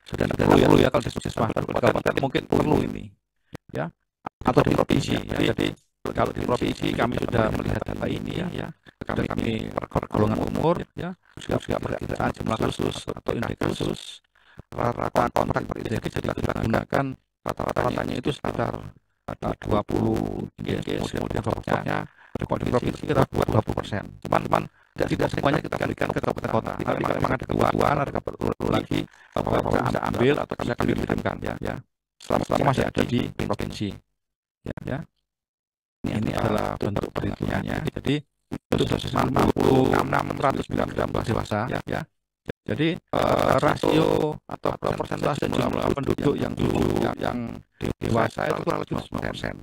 sudah perlu ya, kalau di kabupaten mungkin perlu ini, ya, atau di provinsi. Ya. Jadi kalau di provinsi kami sudah melihat data ini, ya, kami per golongan umur, ya, juga perkiraan jumlah kasus atau indeks kasus, rata kontrak per indeks kita gunakan rata-ratanya itu sekitar 20 indeks, kemudian pokoknya di provinsi kita buat 20%. Cuman tidak semuanya kita berikan ke kabupaten kota. Tapi kalau memang ada kebutuhan, ada perlu lagi, Bapak bisa ambil atau bisa kami kirimkan, ya. Selama masih ada di provinsi, ya. Ini adalah bentuk perhitungannya. Jadi itu dosis 600 mg dewasa, ya. Jadi rasio atau persentase jumlah penduduk yang dewasa itu kurang lebih 90%.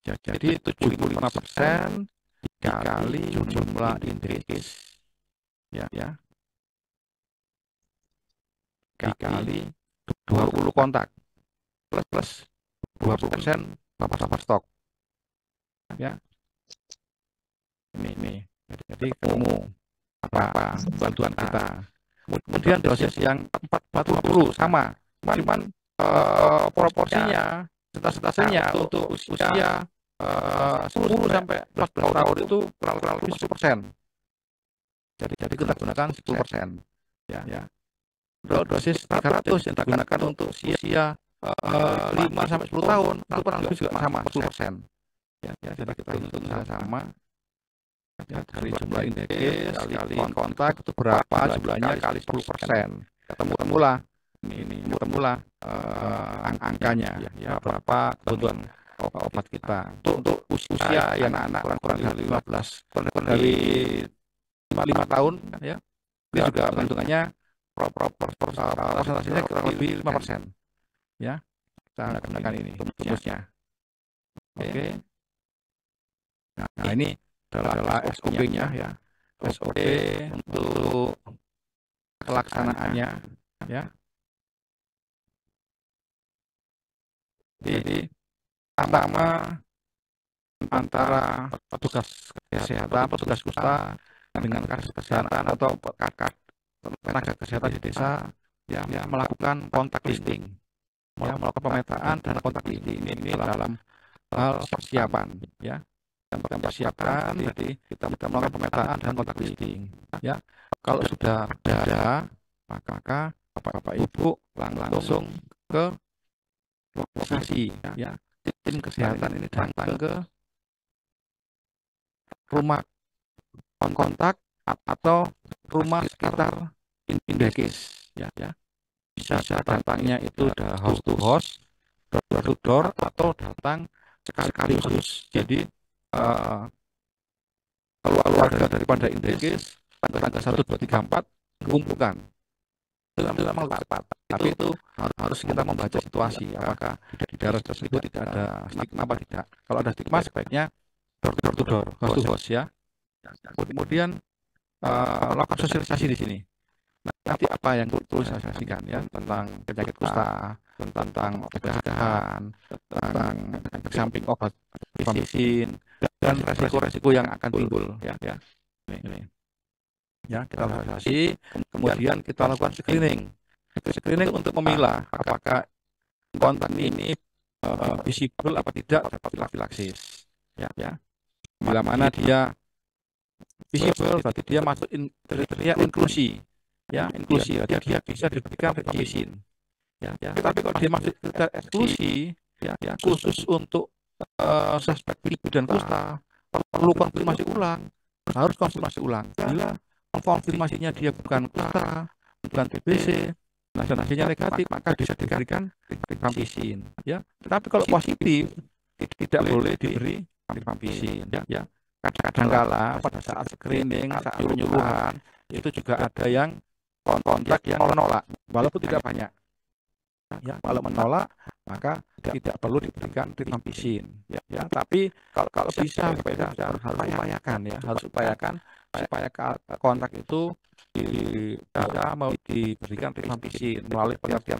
Jadi 75% dikali jumlah indeks, ya, dikali 20 kontak plus 20% bapak stok, ya. Ini jadi ketemu apa bantuan kita. Kemudian dosis yang 40 sama, cuman proporsinya, sentasenya untuk usia 10 sampai 14 tahun itu kurang lebih 10%. Jadi kita gunakan 10%, ya. Dosis 300 yang digunakan untuk usia 5 sampai 10 tahun itu kurang lebih juga sama 10%. Ya, jadi kita hitung sama. Ya, dari jumlah indeks kali kontak itu berapa jumlahnya kali 10%. Ketemulah angkanya, ya, berapa kebutuhan obat kita untuk usia yang anak kurang dari 15 dari 5 tahun, ya. Ini juga perhitungannya persentasenya kurang lebih 5%, ya. Kita gunakan ini rumusnya. Oke. Nah, ini adalah SOP-nya, ya. SOP untuk pelaksanaannya, ya. Jadi pertama antara petugas kesehatan, petugas kusta dengan kasus kesehatan atau tenaga kesehatan di desa, ya, melakukan kontak listing, melakukan pemetaan dan kontak listing. Ini dalam hal persiapan, ya. Yang persiapan, jadi kita melakukan pemetaan dan kontak listing, ya. Kalau sudah ada, maka Bapak Ibu langsung ke lokasi, ya. Tim kesehatan ini datang ke rumah kontak atau rumah sekitar indeks, ya. Bisa datangnya itu ada house to house, door to door, atau datang sekali khusus. Jadi keluarga daripada indeks tanggal 1, 2, 3, 4 kumpulkan dalam waktu cepat. Tapi itu harus kita membaca situasi, apakah di daerah tersebut tidak ada stigma apa tidak. Kalau ada stigma, sebaiknya door to door, house to house ya. Kemudian lakukan sosialisasi di sini. Nanti apa yang perlu sosialisasikan ya tentang penyakit kusta, tentang pencegahan, tentang samping obat vaksin dan resiko-resiko yang akan timbul ya. Ini. Ya, kita sosialisasi, kemudian kita lakukan screening untuk memilah apakah kontak ini visible apa tidak dapat profilaksis ya. Bila mana dia visible berarti dia masuk kriteria inklusi ya, dia bisa diberikan vaksin ya. Tapi kalau dia masuk kriteria eksklusi ya, khusus untuk suspek TB dan kusta perlu konfirmasi ulang, harus konfirmasi ulang. Bila konfirmasinya dia bukan kusta, bukan TBC, dan hasilnya negatif, maka bisa diberikan vaksin ya. Tetapi kalau positif tidak boleh diberi vaksin ya. Kadang-kala pada saat screening, saat penyuluhan itu juga ada yang kontak yang menolak, walaupun tidak banyak. Ya, kalau menolak maka tidak perlu diberikan vaksin ya. Tapi kalau bisa harus upayakan ya, supaya kontak itu mau diberikan vaksin melalui pengertian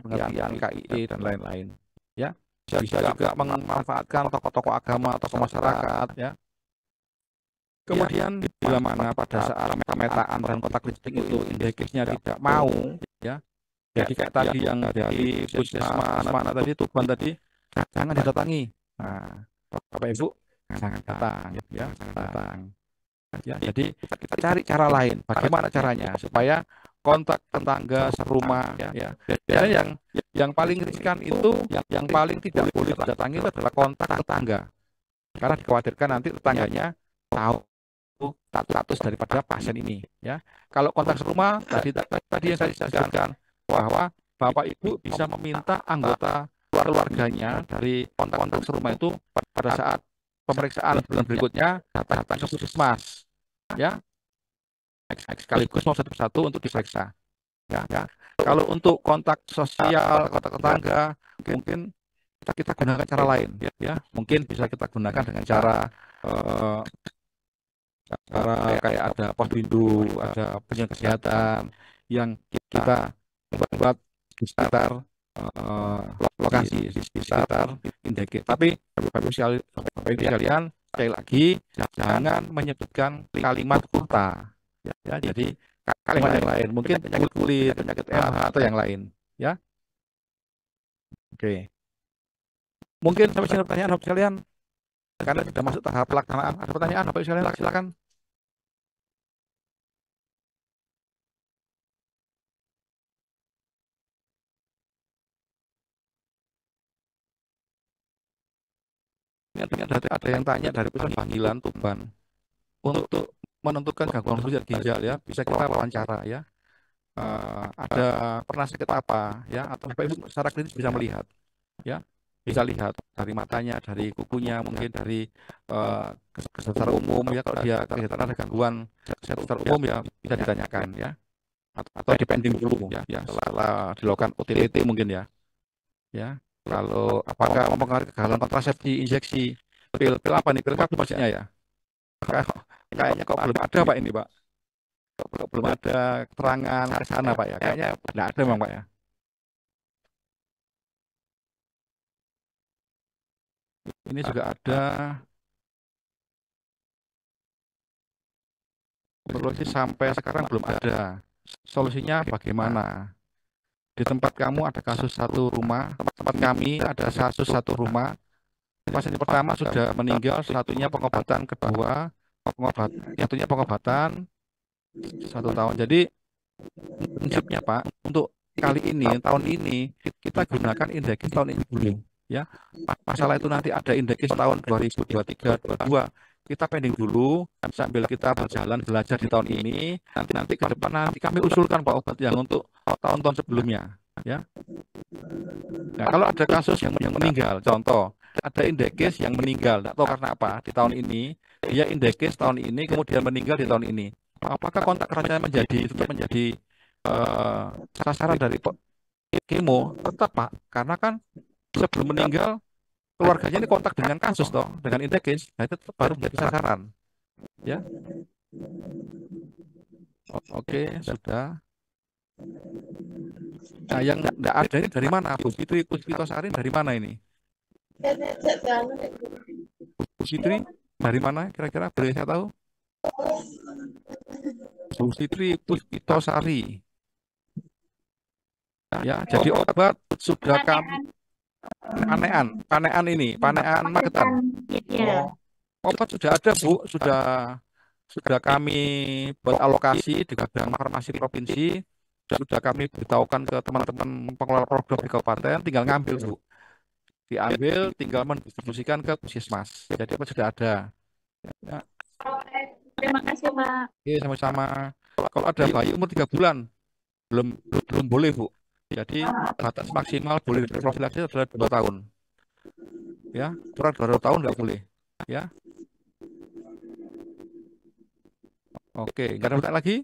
KIE dan lain-lain ya. Bisa juga memanfaatkan tokoh-tokoh agama atau masyarakat ya. Kemudian bila mana pada saat pemetaan dan kontak listing itu indeksnya tidak mau ya, jadi kayak tadi yang dari puskesmas mana tadi Tuban tadi jangan didatangi. Nah, Bapak Ibu jangan datang ya. Jadi kita cari cara lain. Bagaimana caranya supaya kontak tetangga serumah ya. Dan yang paling riskan itu yang paling tidak boleh didatangi itu adalah kontak tetangga. Karena dikhawatirkan nanti tetangganya tahu status daripada pasien ini ya. Kalau kontak serumah tadi yang saya jelaskan bahwa Bapak Ibu bisa meminta anggota keluarganya dari kontak serumah itu pada saat pemeriksaan bulan berikutnya datang ke puskesmas ya, sekaligus mau satu-satu untuk diperiksa ya. Kalau untuk kontak sosial, kontak tetangga mungkin kita gunakan cara lain ya. Mungkin bisa kita gunakan dengan cara kayak ada posyandu, ada penyedia kesehatan yang kita buat di sekitar lokasi, di sekitar indeks. Tapi Bapak Ibu sekalian, sekali lagi jangan menyebutkan kalimat kota ya. Jadi kalimat yang lain, mungkin penyakit kulit, penyakit MH atau yang lain ya. Oke. Mungkin sampai sini pertanyaan Bapak sekalian. Karena sudah masuk tahap pelaksanaan. Ada pertanyaan Bapak sekalian, silakan. Ada yang tanya dari Pusat Panggilan Tuban untuk menentukan gangguan fungsi ginjal ya, bisa kita wawancara ya. Ada pernah sakit apa ya, atau Bapak Ibu secara klinis bisa melihat ya, bisa lihat dari matanya, dari kukunya, mungkin dari kesehatan umum ya. Kalau dia ada gangguan kesehatan umum ya bisa ditanyakan ya, atau dipending dulu ya setelah dilakukan OTT mungkin ya. Lalu apakah mempengaruhi kegagalan kontrasepsi, injeksi, pil apa nih, pil kabel maksudnya ya? Kayaknya kok belum ada Pak ini Pak, kok belum ada keterangan ke sana Pak ya, kayaknya tidak ada memang Pak ya. Ini juga ada solusi sampai sekarang belum ada. Solusinya bagaimana? Di tempat kamu ada kasus satu rumah, tempat kami ada kasus satu rumah. Pasien pertama sudah meninggal, satunya pengobatan, kedua satunya pengobatan 1 tahun. Jadi prinsipnya Pak, untuk kali ini, tahun ini kita gunakan indeks tahun ini dulu ya. Masalah itu nanti ada indeks tahun 2023, 2022. Kita pending dulu sambil kita berjalan belajar di tahun ini. Nanti ke depan nanti kami usulkan Pak obat yang untuk tahun-tahun sebelumnya ya. Nah, kalau ada kasus yang meninggal, contoh ada indeks yang meninggal, tidak tahu karena apa di tahun ini, dia indeks tahun ini kemudian meninggal di tahun ini. Apakah kontak eratnya tetap menjadi sasaran dari kemo? Tetap Pak, karena kan sebelum meninggal keluarganya ini kontak dengan kasus toh, dengan indeks case, nah itu baru menjadi sasaran. Ya, oke, sudah. Nah, yang nggak ada ini dari mana, Bu Fitri Puspitasari dari mana ini? Bu Fitri dari mana kira-kira, boleh saya tahu? Bu Fitri Puspitasari. Ya, jadi obat sudah kami panean ini, panean Magetan. Iya. Obat sudah ada, Bu, sudah kami buat alokasi di Badan Farmasi Provinsi, sudah kami beritahukan ke teman-teman pengelola program di kabupaten, tinggal ngambil, Bu. Diambil, tinggal mendistribusikan ke puskesmas. Jadi apa sudah ada. Ya. Terima kasih, Pak. Oke, sama-sama. Kalau ada bayi umur 3 bulan, belum boleh, Bu. Jadi batas maksimal boleh profilaksis adalah 2 tahun. Ya, kurang 2 tahun nggak boleh. Ya. Oke, nggak ada pertanyaan lagi?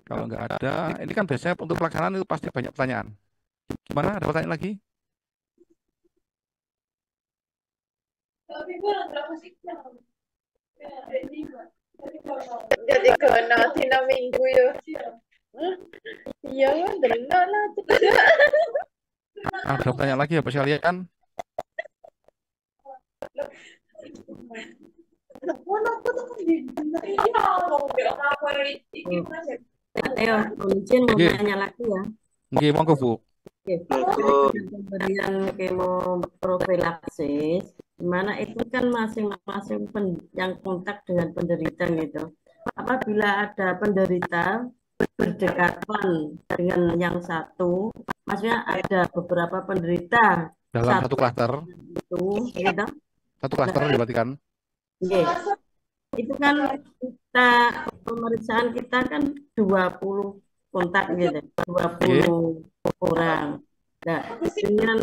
Kalau nggak ada, ini kan biasanya untuk pelaksanaan itu pasti banyak pertanyaan. Gimana? Ada pertanyaan lagi? Jadi kena tina minggu yo. Iya, benar lah. Ada pertanyaan lagi ya, Pak sekalian? Ayo, izin mau nanya lagi ya. Oke, monggo, Bu. Oke, terkait dengan pemberian kemoprofilaksis, di mana itu kan masing-masing yang kontak dengan penderita gitu. Apabila ada penderita berdekatan dengan yang satu, maksudnya ada beberapa penderita Dalam satu klaster, itu, gitu. satu klaster berarti kan? Oke. Itu kan kita pemeriksaan kita kan 20 kontak gitu, 20 orang. Nah, dengan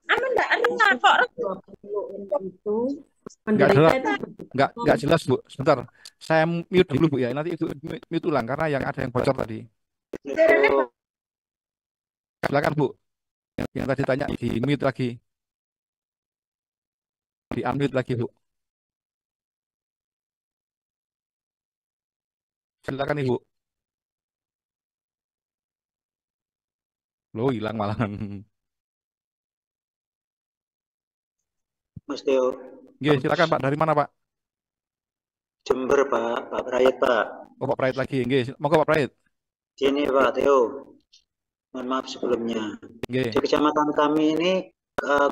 enggak enak kok. 20 itu penderita itu Nggak jelas, Bu. Sebentar, saya mute dulu, Bu, ya. Nanti itu mute ulang karena ada yang bocor tadi. Silakan, Bu. Yang tadi tanya di mute lagi. Di unmute lagi, Bu. Silakan, Ibu. Loh, hilang malahan. Mas Teo. Oke, silakan, Pak. Dari mana, Pak? Jember, Pak. Pak Prayit, Pak. Oh, Pak Prayit lagi. Oke, monggo Pak Prayit. Sini, Pak Teo. Mohon maaf sebelumnya. Oke. Di kecamatan kami ini,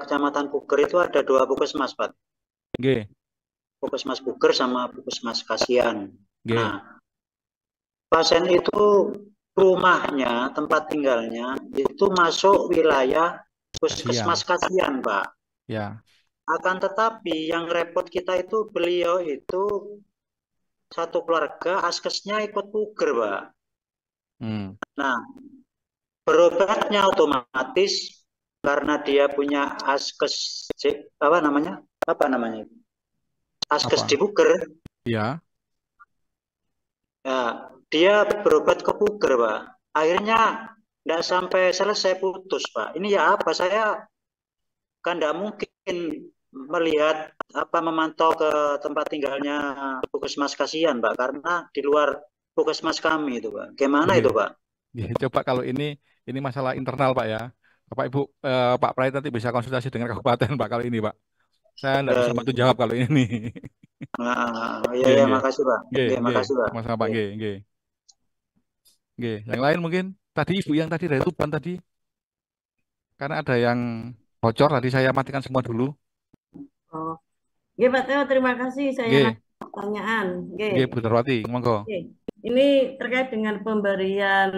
kecamatan Puger itu ada 2 puskesmas, Pak. Oke. Puskesmas Puger sama puskesmas Kasihan. Oke. Nah, pasien itu rumahnya, tempat tinggalnya itu masuk wilayah puskesmas Kasihan, Pak. Ya. Akan tetapi yang repot kita itu beliau itu satu keluarga askesnya ikut Puger, Pak. Nah, berobatnya otomatis karena dia punya askes apa namanya askes di Puger. Ya. Ya, dia berobat ke Puger, Pak. Akhirnya tidak sampai selesai putus, Pak. Ini ya apa, saya kan tidak mungkin melihat memantau ke tempat tinggalnya puskesmas Kasihan, Pak, karena di luar puskesmas kami itu, Pak. Gimana itu, Pak? Ya, coba kalau ini masalah internal, Pak, ya. Bapak Ibu Pak Prayit nanti bisa konsultasi dengan kabupaten, Pak, kalau ini, Pak. Saya tidak bisa bantu jawab kalau ini. Iya, makasih, Pak. Makasih, Pak. Mas Pak, yang lain mungkin tadi Ibu yang tadi dari Tuban tadi, karena ada yang bocor tadi, saya matikan semua dulu. Oh, ya Pak Teo, terima kasih. Saya pertanyaan. Bu Darwati, monggo. Ini terkait dengan pemberian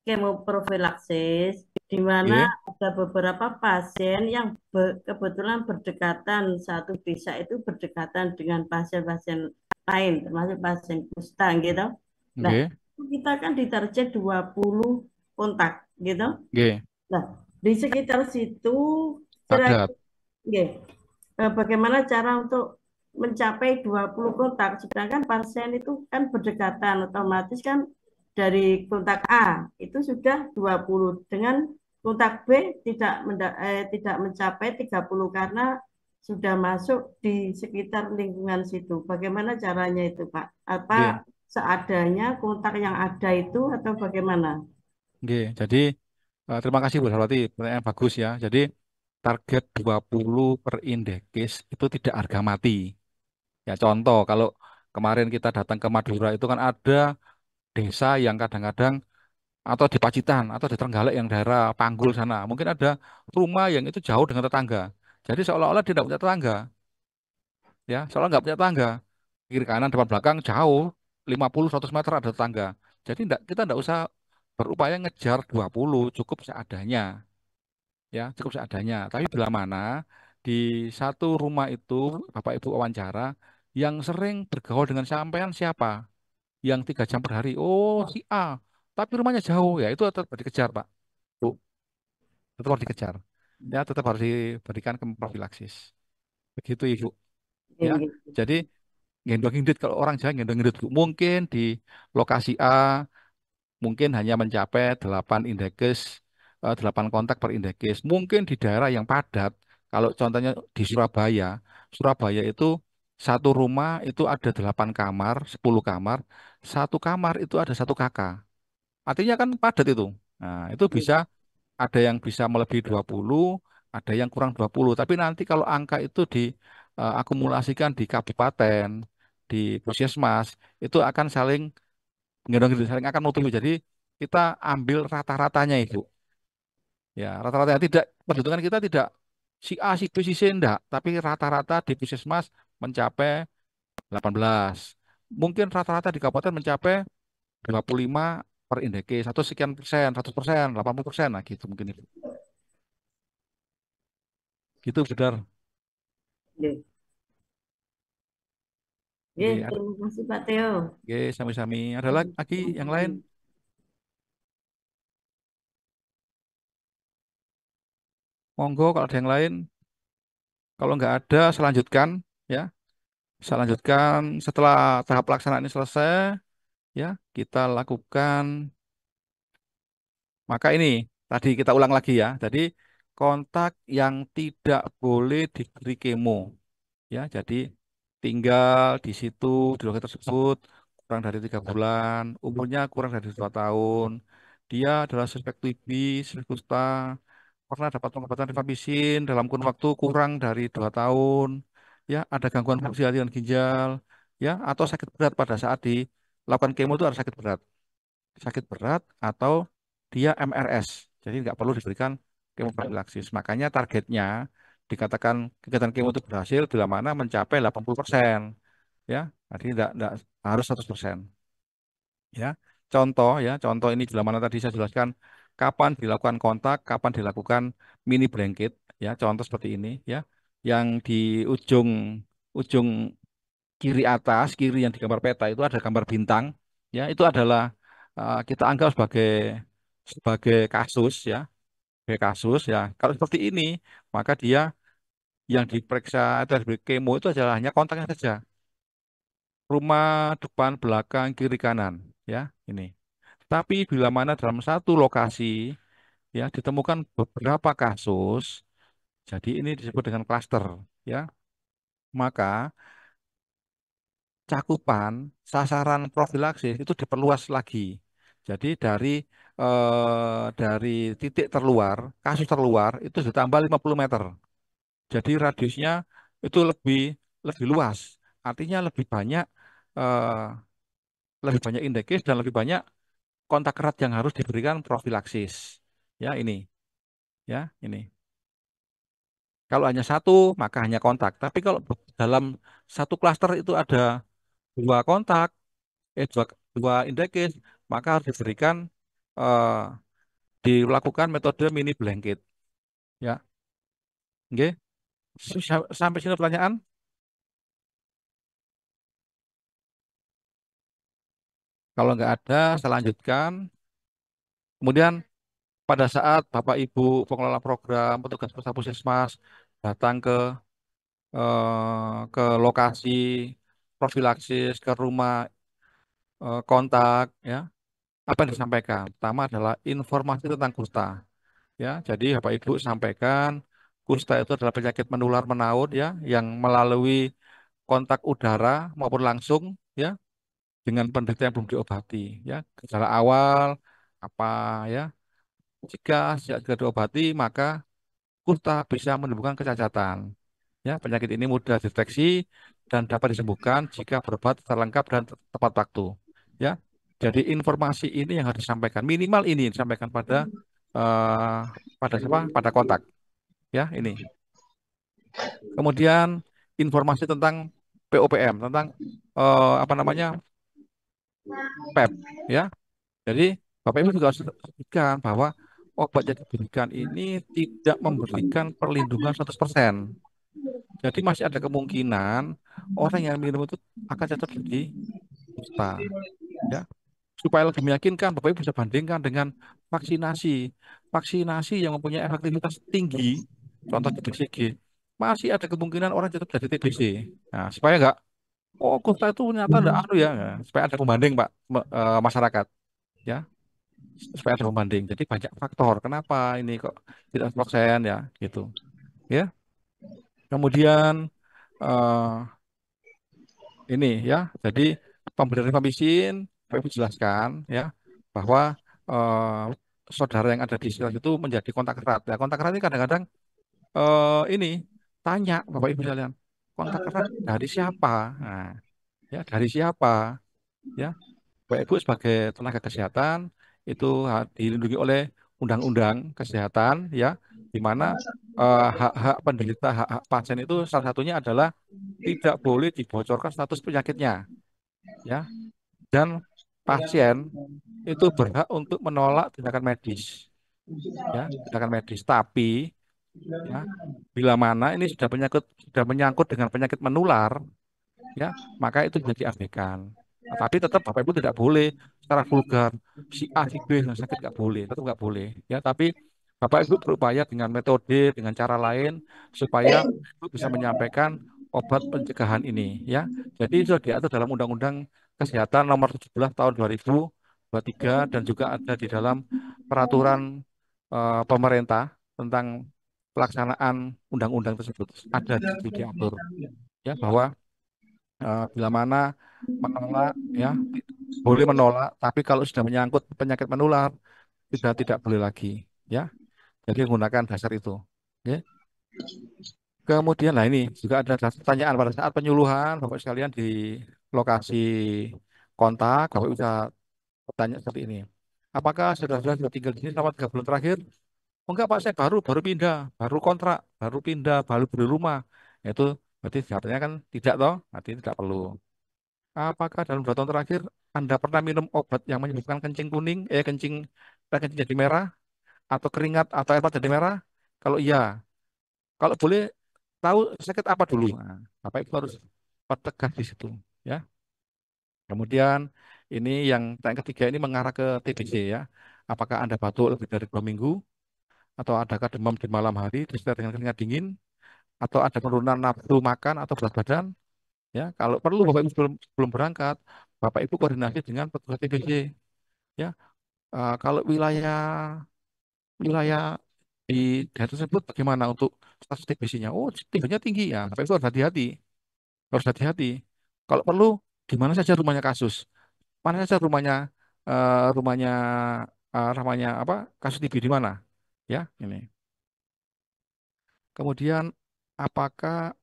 kemoprofilaksis, di mana ada beberapa pasien yang kebetulan berdekatan, satu desa itu berdekatan dengan pasien-pasien lain, termasuk pasien kusta gitu. Nah, kita kan ditarget 20 kontak gitu. Nah, di sekitar situ bagaimana cara untuk mencapai 20 kontak, sedangkan pasien itu kan berdekatan, otomatis kan dari kontak A itu sudah 20 dengan kontak B tidak mencapai 30 karena sudah masuk di sekitar lingkungan situ. Bagaimana caranya itu, Pak? Apa Oke, seadanya kontak yang ada itu atau bagaimana? oke. Jadi terima kasih Bu Sarwati, pertanyaan bagus ya. Jadi target 20 per indekis itu tidak harga mati. Ya contoh, kalau kemarin kita datang ke Madura itu kan ada desa yang kadang-kadang atau di Pacitan atau di Trenggalek yang daerah Panggul sana. Mungkin ada rumah yang itu jauh dengan tetangga. Jadi seolah-olah dia tidak punya tetangga, ya, seolah nggak punya tetangga. Kiri kanan depan belakang jauh 50-100 meter ada tetangga. Jadi kita enggak usah berupaya ngejar 20, cukup seadanya, ya, cukup seadanya. Tapi bila mana di satu rumah itu Bapak Ibu wawancara yang sering bergaul dengan sampean siapa? Yang 3 jam per hari. Oh, si A. Tapi rumahnya jauh, ya itu tetap dikejar, Pak. Bu, tetap harus dikejar. Ya, tetap harus diberikan ke profilaksis. Begitu, Ibu. Ya, jadi gendongin duit kalau orang Jawa gendongin duit. Bu. Mungkin di lokasi A mungkin hanya mencapai 8 indekes, 8 kontak per indekes. Mungkin di daerah yang padat, kalau contohnya di Surabaya, Surabaya itu satu rumah itu ada 8 kamar, 10 kamar, satu kamar itu ada satu kakak. Artinya kan padat itu. Nah, itu bisa ada yang bisa melebihi 20, ada yang kurang 20. Tapi nanti kalau angka itu diakumulasikan di kabupaten, di puskesmas, itu akan saling saling akan nutupi. Jadi kita ambil rata-ratanya itu. Ya, rata-ratanya tidak perhitungan kita tidak si A, si B, si C enggak, tapi rata-rata di puskesmas mencapai 18. Mungkin rata-rata di kabupaten mencapai 25 per indeks atau sekian persen, 100%, 80%, nah gitu mungkin itu. Gitu, Bedar. Oke, Oke, terima kasih Pak Theo. oke, sami-sami. Ada lagi yang lain? Monggo kalau ada yang lain. Kalau nggak ada, selanjutkan ya. Selanjutkan setelah tahap pelaksanaan ini selesai, ya kita lakukan. Maka ini tadi kita ulang lagi ya. Jadi kontak yang tidak boleh diberi kemo. Ya, jadi tinggal di situ di lokasi tersebut kurang dari 3 bulan, umurnya kurang dari 2 tahun. Dia adalah suspek TB, suspek kusta, pernah dapat pengobatan rifampicin dalam kurun waktu kurang dari 2 tahun. Ya, ada gangguan fungsi hati dan ginjal, ya, atau sakit berat pada saat dilakukan kemo itu ada sakit berat atau dia MRS. Jadi nggak perlu diberikan kemofilaksis. Makanya targetnya dikatakan kegiatan kemo itu berhasil bila mana mencapai 80%. Ya, jadi tidak harus 100%. Ya, contoh ini bila mana tadi saya jelaskan kapan dilakukan kontak, kapan dilakukan mini blanket. Ya, contoh seperti ini. Ya, yang di ujung ujung kiri atas, kiri yang di gambar peta itu ada gambar bintang. Ya, itu adalah kita anggap sebagai kasus ya, sebagai kasus ya. Kalau seperti ini, maka dia yang diperiksa atau diberi kemo itu adalah hanya kontaknya saja. Rumah depan, belakang, kiri, kanan, ya, ini. Tapi bila mana dalam satu lokasi ya ditemukan beberapa kasus, jadi ini disebut dengan klaster, ya. Maka cakupan sasaran profilaksis itu diperluas lagi. Jadi dari titik terluar, kasus terluar itu ditambah 50 meter. Jadi radiusnya itu lebih luas. Artinya eh, lebih banyak indekis dan lebih banyak kontak erat yang harus diberikan profilaksis. Ya, ya, ini. Kalau hanya satu, maka hanya kontak. Tapi kalau dalam satu klaster itu ada 2 kontak, dua, dua indekis, maka harus eh, dilakukan metode mini blanket. Ya, oke. Sampai sini pertanyaan. Kalau nggak ada, saya lanjutkan. Kemudian pada saat Bapak Ibu pengelola program, petugas puskesmas datang ke lokasi profilaksis, ke rumah kontak, ya, apa yang disampaikan? Pertama adalah informasi tentang kusta. ya. Jadi Bapak Ibu sampaikan kusta itu adalah penyakit menular menaun ya yang melalui kontak udara maupun langsung ya dengan penderita yang belum diobati ya. Gejala awal apa ya? Jika sejak diobati maka kusta bisa menimbulkan kecacatan. Ya, penyakit ini mudah deteksi dan dapat disembuhkan jika berobat secara lengkap dan tepat waktu. Ya, jadi informasi ini yang harus disampaikan. Minimal ini disampaikan eh, pada siapa? Pada kontak. Ya, ini. Kemudian informasi tentang POPM, tentang apa namanya PEP. Ya, jadi Bapak Ibu juga harus perhatikan bahwa obat yang diberikan ini tidak memberikan perlindungan 100%. Jadi masih ada kemungkinan orang yang minum itu akan jatuh jadi dusta. Ya, supaya lebih meyakinkan, Bapak Ibu bisa bandingkan dengan vaksinasi. Vaksinasi yang mempunyai efektivitas tinggi, contoh BCG, masih ada kemungkinan orang jatuh jadi TBC. Nah, supaya enggak, oh kusta itu ternyata enggak anu ya, nah, supaya ada pembanding Pak, masyarakat. Ya, supaya ada pembanding. Jadi banyak faktor kenapa ini kok tidak 100% ya, gitu. Ya, kemudian eh, ini ya, jadi pemberian rifampicin, Pak Ibu jelaskan ya bahwa saudara yang ada di sekitar itu menjadi kontak erat. Ya, kontak erat ini kadang-kadang ini tanya Bapak Ibu sekalian, kontak erat dari siapa? Nah, ya dari siapa? Ya, Bapak Ibu sebagai tenaga kesehatan itu dilindungi oleh Undang-Undang Kesehatan ya, di mana hak-hak penderita, hak-hak pasien itu salah satunya adalah tidak boleh dibocorkan status penyakitnya ya, dan pasien itu berhak untuk menolak tindakan medis ya, tindakan medis, tapi ya bila mana ini sudah menyangkut dengan penyakit menular ya, maka itu bisa diabaikan. Nah, tapi tetap Bapak Ibu tidak boleh secara vulgar si A si B yang sakit nggak boleh, tetap nggak boleh ya. Tapi Bapak Ibu berupaya dengan metode, dengan cara lain supaya Ibu bisa menyampaikan obat pencegahan ini ya. Jadi itu diatur dalam Undang-Undang Kesehatan Nomor 17 Tahun 2023 dan juga ada di dalam peraturan pemerintah tentang pelaksanaan undang-undang tersebut. Ada di situ diatur ya bahwa bila mana menolak ya boleh menolak, tapi kalau sudah menyangkut penyakit menular sudah tidak boleh lagi ya. Jadi menggunakan dasar itu. Ya. Kemudian lah ini juga ada pertanyaan pada saat penyuluhan Bapak sekalian di lokasi kontak, Bapak bisa bertanya seperti ini. Apakah saudara-saudara sudah tinggal di sini selama 3 bulan terakhir? Oh, enggak Pak, saya baru pindah, baru kontrak, baru pindah, baru beli rumah. Itu berarti jawabannya kan tidak toh, berarti tidak perlu. Apakah dalam 2 tahun terakhir Anda pernah minum obat yang menyebabkan kencing kuning, kencing jadi merah, atau keringat atau air mata jadi merah? Kalau iya, kalau boleh tahu sakit apa dulu? Nah, Bapak Ibu harus pertegas di situ, ya. Kemudian ini yang tanya ketiga ini mengarah ke TBC ya. Apakah Anda batuk lebih dari 2 minggu, atau adakah demam di malam hari disertai dengan keringat dingin, atau ada penurunan nafsu makan atau berat badan? Ya, kalau perlu Bapak Ibu sebelum berangkat, Bapak Ibu koordinasi dengan petugas TBC. Ya, kalau wilayah wilayah di daerah tersebut bagaimana untuk status TBC-nya? Oh, TBC-nya tinggi ya. Bapak Ibu harus hati-hati. Harus hati-hati. Kalau perlu, di mana saja rumahnya kasus? Mana saja rumahnya rumahnya apa? Kasus TB di mana? Ya, ini. Kemudian apakah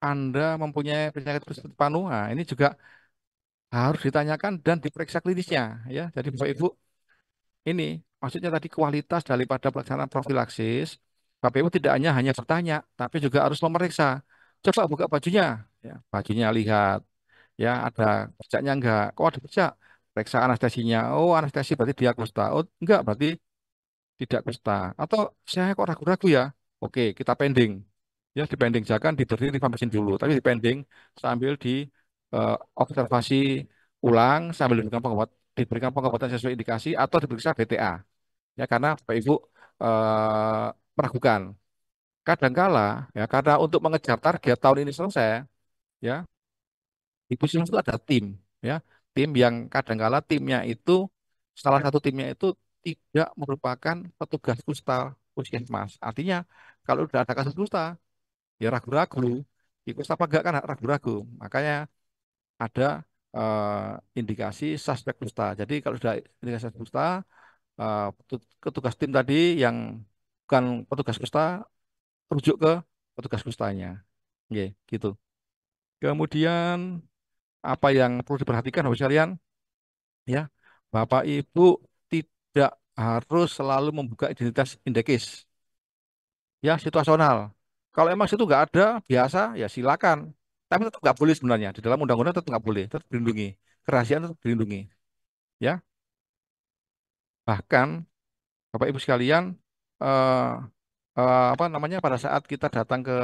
Anda mempunyai penyakit prostat panu? Nah, ini juga harus ditanyakan dan diperiksa klinisnya ya. Jadi Bapak Ibu ini maksudnya tadi kualitas daripada pelaksanaan profilaksis. Bapak Ibu tidak hanya bertanya, tapi juga harus memeriksa. Coba buka bajunya, ya, bajunya lihat, ya ada bejaknya enggak. Kok ada bercak? Periksa anestesinya. Oh, anestesi berarti dia kusta. Oh, enggak berarti tidak kusta. Atau saya kok ragu-ragu ya? Oke, kita pending. Ya, di pending jangan diberi rifampicin dulu, tapi di pending sambil di observasi ulang sambil diberikan pengobatan sesuai indikasi atau diperiksa BTA. Ya, karena Bapak Ibu meragukan. Kadangkala ya karena untuk mengejar target tahun ini selesai, ya di puskesmas itu ada tim, ya tim yang kadangkala timnya itu salah satu timnya itu tidak merupakan petugas kusta puskesmas. Artinya kalau udah ada kasus kusta, ya ragu-ragu, kusta apa enggak kan ragu-ragu. Makanya ada indikasi suspek kusta. Jadi kalau sudah indikasi kusta, petugas tim tadi yang bukan petugas kusta rujuk ke petugas kustanya. Oke, gitu. Kemudian apa yang perlu diperhatikan Bapak sekalian, ya, Bapak Ibu tidak harus selalu membuka identitas indekis, ya, situasional. Kalau emang situ nggak ada, biasa, ya silakan. Tapi tetap nggak boleh sebenarnya. Di dalam undang-undang tetap nggak boleh, tetap dilindungi. Kerahasiaan tetap dilindungi, ya. Bahkan Bapak Ibu sekalian, eh, apa namanya, pada saat kita datang ke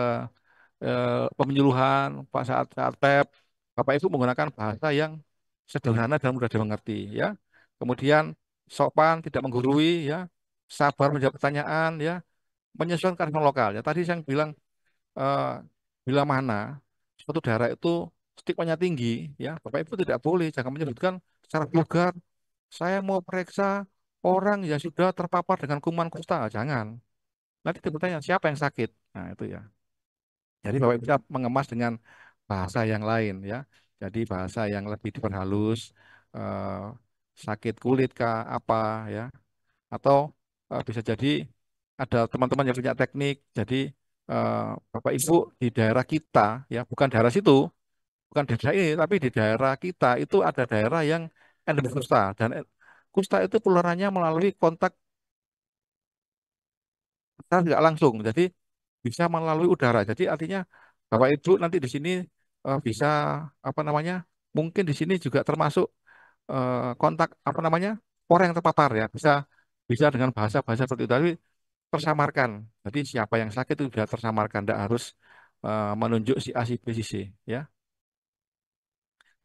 pemenyuluhan, pada saat PEP, Bapak Ibu menggunakan bahasa yang sederhana dan mudah dimengerti, ya. Kemudian sopan, tidak menggurui, ya. Sabar menjawab pertanyaan, ya. Menyesuaikan kearifan lokal, ya. Tadi saya bilang eh, bila mana suatu daerah itu stigmanya tinggi, ya. Bapak Ibu tidak boleh jangan menyebutkan secara vulgar, saya mau periksa orang yang sudah terpapar dengan kuman kusta, jangan. Nanti bertanya siapa yang sakit. Nah, itu ya. Jadi Bapak Ibu bisa mengemas dengan bahasa yang lain, ya. Jadi bahasa yang lebih diperhalus, eh, sakit kulit kah apa, ya. Atau bisa jadi ada teman-teman yang punya teknik. Jadi eh, Bapak Ibu di daerah kita, ya, bukan daerah situ, bukan di daerah ini, tapi di daerah kita itu ada daerah yang endemis kusta, dan kusta itu penularannya melalui kontak kita nggak langsung, jadi bisa melalui udara. Jadi artinya Bapak Ibu nanti di sini bisa apa namanya, mungkin di sini juga termasuk kontak apa namanya, orang yang terpapar, ya, bisa bisa dengan bahasa-bahasa seperti itu, tapi tersamarkan. Jadi siapa yang sakit itu bisa tersamarkan, tidak harus menunjuk si A, si B, si C, ya.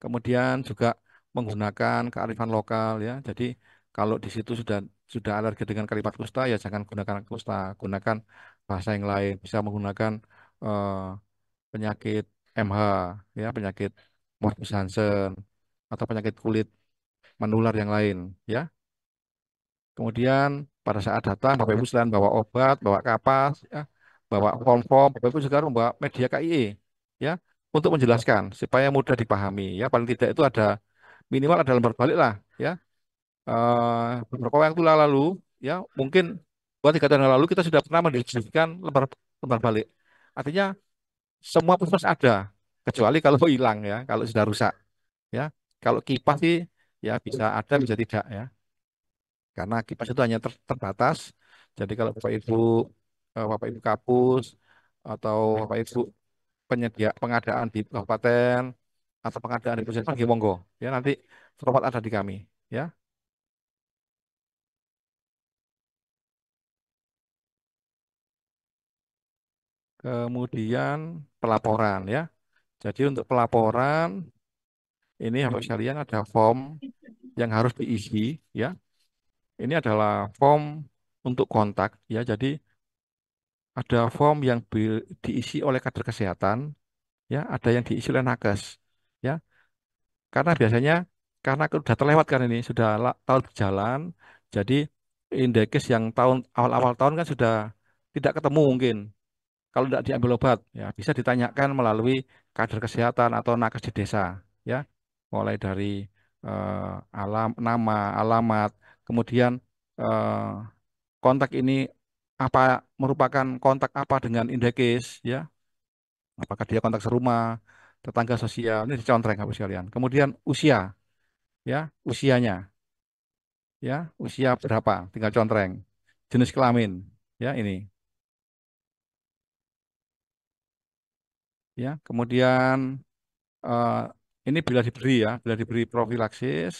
Kemudian juga menggunakan kearifan lokal, ya. Jadi kalau di situ sudah alergi dengan kalimat kusta, ya jangan gunakan kusta, gunakan bahasa yang lain. Bisa menggunakan eh, penyakit MH, ya, penyakit Morris Hansen atau penyakit kulit menular yang lain, ya. Kemudian pada saat datang Bapak Ibu selain bawa obat, bawa kapas, ya, bawa form-form, Bapak Ibu juga harus membawa media KIE, ya, untuk menjelaskan supaya mudah dipahami, ya. Paling tidak itu ada minimal ada lembar balik lah, ya. Beberapa waktu lalu, ya, mungkin 2-3 tahun yang lalu kita sudah pernah mendiskusikan lembar lembar balik. Artinya semua puskesmas ada, kecuali kalau hilang, ya, kalau sudah rusak, ya. Kalau kipas sih ya bisa ada bisa tidak, ya, karena kipas itu hanya terbatas. Jadi kalau Bapak Ibu kapus atau Bapak Ibu penyedia pengadaan di kabupaten atau pengadaan di puskesmas, ya monggo, ya, nanti format ada di kami, ya. Kemudian pelaporan, ya. Jadi untuk pelaporan ini Bapak sekalian ada form yang harus diisi, ya. Ini adalah form untuk kontak, ya. Jadi ada form yang diisi oleh kader kesehatan, ya, ada yang diisi oleh nakes, ya. Karena biasanya karena sudah terlewat kan ini sudah tahun berjalan, jadi indekes yang tahun awal-awal tahun kan sudah tidak ketemu mungkin. Kalau tidak diambil obat, ya bisa ditanyakan melalui kader kesehatan atau nakes di desa, ya. Mulai dari nama, alamat, kemudian eh, kontak ini apa, merupakan kontak apa dengan indekes, ya. Apakah dia kontak serumah, tetangga sosial, ini dicontreng habis sekalian. Kemudian usia, ya, usianya, ya, usia berapa, tinggal contreng. Jenis kelamin, ya, ini, ya. Kemudian eh, ini bila diberi profilaksis,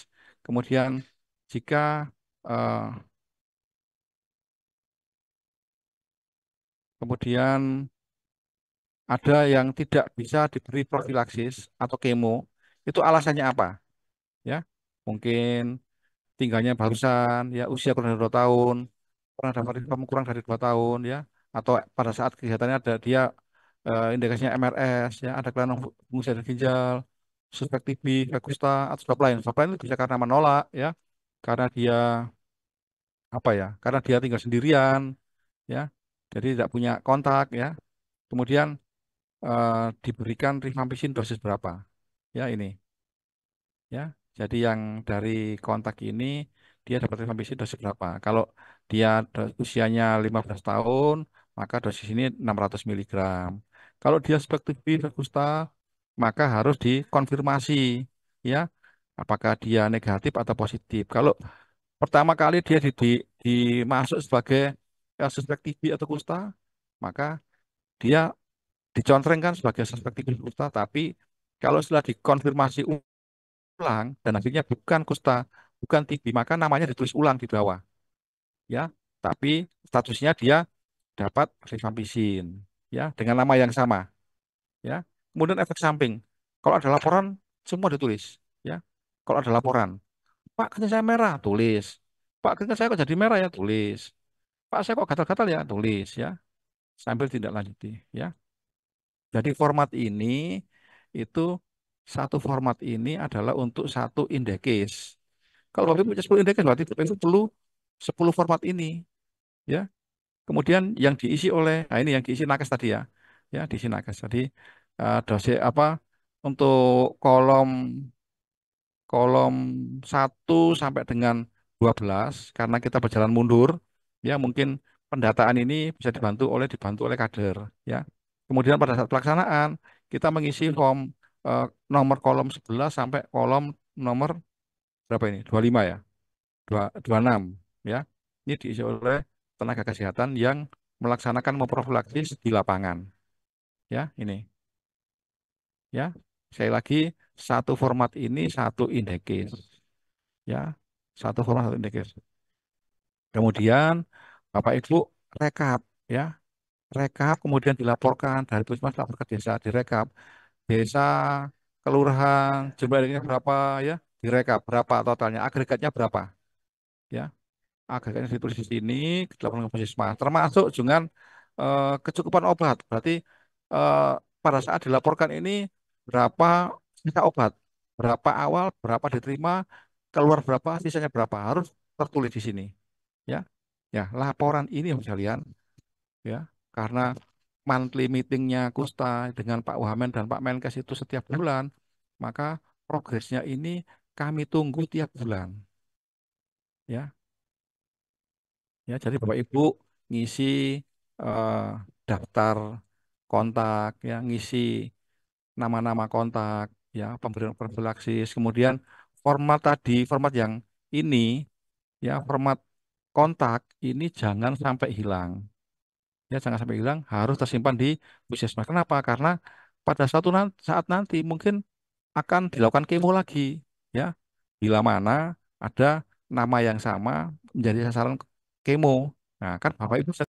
kemudian jika eh, kemudian ada yang tidak bisa diberi profilaksis atau kemo, itu alasannya apa, ya? Mungkin tinggalnya barusan, ya, usia kurang dari 2 tahun, pernah dapat income kurang dari 2 tahun, ya, atau pada saat kegiatannya ada dia indikasinya MRS, ya, ada kelainan fungsi dari ginjal, suspek TB, suspek kusta, atau sebab lain. Sebab lain itu bisa karena menolak, ya, karena dia apa ya, karena dia tinggal sendirian, ya. Jadi tidak punya kontak, ya. Kemudian diberikan rifampicin dosis berapa, ya ini, ya. Jadi yang dari kontak ini dia dapat rifampicin dosis berapa. Kalau dia usianya 15 tahun, maka dosis ini 600 miligram. Kalau dia suspek TB Robusta, maka harus dikonfirmasi, ya, apakah dia negatif atau positif. Kalau pertama kali dia dimasuk sebagai suspek TB atau kusta, maka dia dicontrengkan sebagai suspek TB kusta. Tapi kalau setelah dikonfirmasi ulang dan akhirnya bukan kusta, bukan TB, maka namanya ditulis ulang di bawah, ya. Tapi statusnya dia dapat rifampicin, ya, dengan nama yang sama, ya. Kemudian efek samping, kalau ada laporan semua ditulis, ya. Kalau ada laporan, Pak, kencing saya merah, tulis. Pak, kencing saya kok jadi merah, ya, tulis. Pak, saya kok gatal-gatal, ya, tulis, ya, sambil tindak lanjuti, ya. Jadi format ini itu satu format ini adalah untuk satu indekes. Kalau Bapak Ibu punya 10 indekes, berarti Bapak Ibu perlu 10 format ini, ya. Kemudian yang diisi oleh, nah ini yang diisi nakes tadi, ya, ya, diisi nakes tadi, dosis apa untuk kolom kolom 1 sampai dengan 12, karena kita berjalan mundur, ya, mungkin pendataan ini bisa dibantu oleh kader, ya. Kemudian pada saat pelaksanaan kita mengisi form eh, nomor kolom 11 sampai kolom nomor berapa ini? 25, ya. 26, ya. Ini diisi oleh tenaga kesehatan yang melaksanakan memprofilaksis di lapangan, ya, ini, ya. Sekali lagi, satu format ini satu indekes, ya, satu format satu indekes. Kemudian Bapak Ibu rekap, ya, rekap kemudian dilaporkan dari puskesmas lapor ke desa, direkap desa, kelurahan, jumlahnya berapa, ya, direkap berapa totalnya, agregatnya berapa, ya, agregatnya ditulis di sini, dilaporkan ke puskesmas, termasuk dengan kecukupan obat. Berarti eh, pada saat dilaporkan ini berapa sisa obat, berapa awal, berapa diterima, keluar berapa, sisanya berapa, harus tertulis di sini, ya. Ya, laporan ini Mas kalian, ya, karena monthly meetingnya Kusta dengan Pak Wamen dan Pak Menkes itu setiap bulan, maka progresnya ini kami tunggu tiap bulan, ya. Ya, jadi Bapak Ibu ngisi eh, daftar kontak, ya, ngisi nama-nama kontak, ya, pemberian profilaksis, kemudian format tadi, format yang ini, ya, format kontak ini jangan sampai hilang. Ya, jangan sampai hilang, harus tersimpan di puskesmas. Kenapa? Karena pada saat nanti mungkin akan dilakukan kemo lagi, ya, bila mana ada nama yang sama menjadi sasaran kemo. Nah, kan Bapak Ibu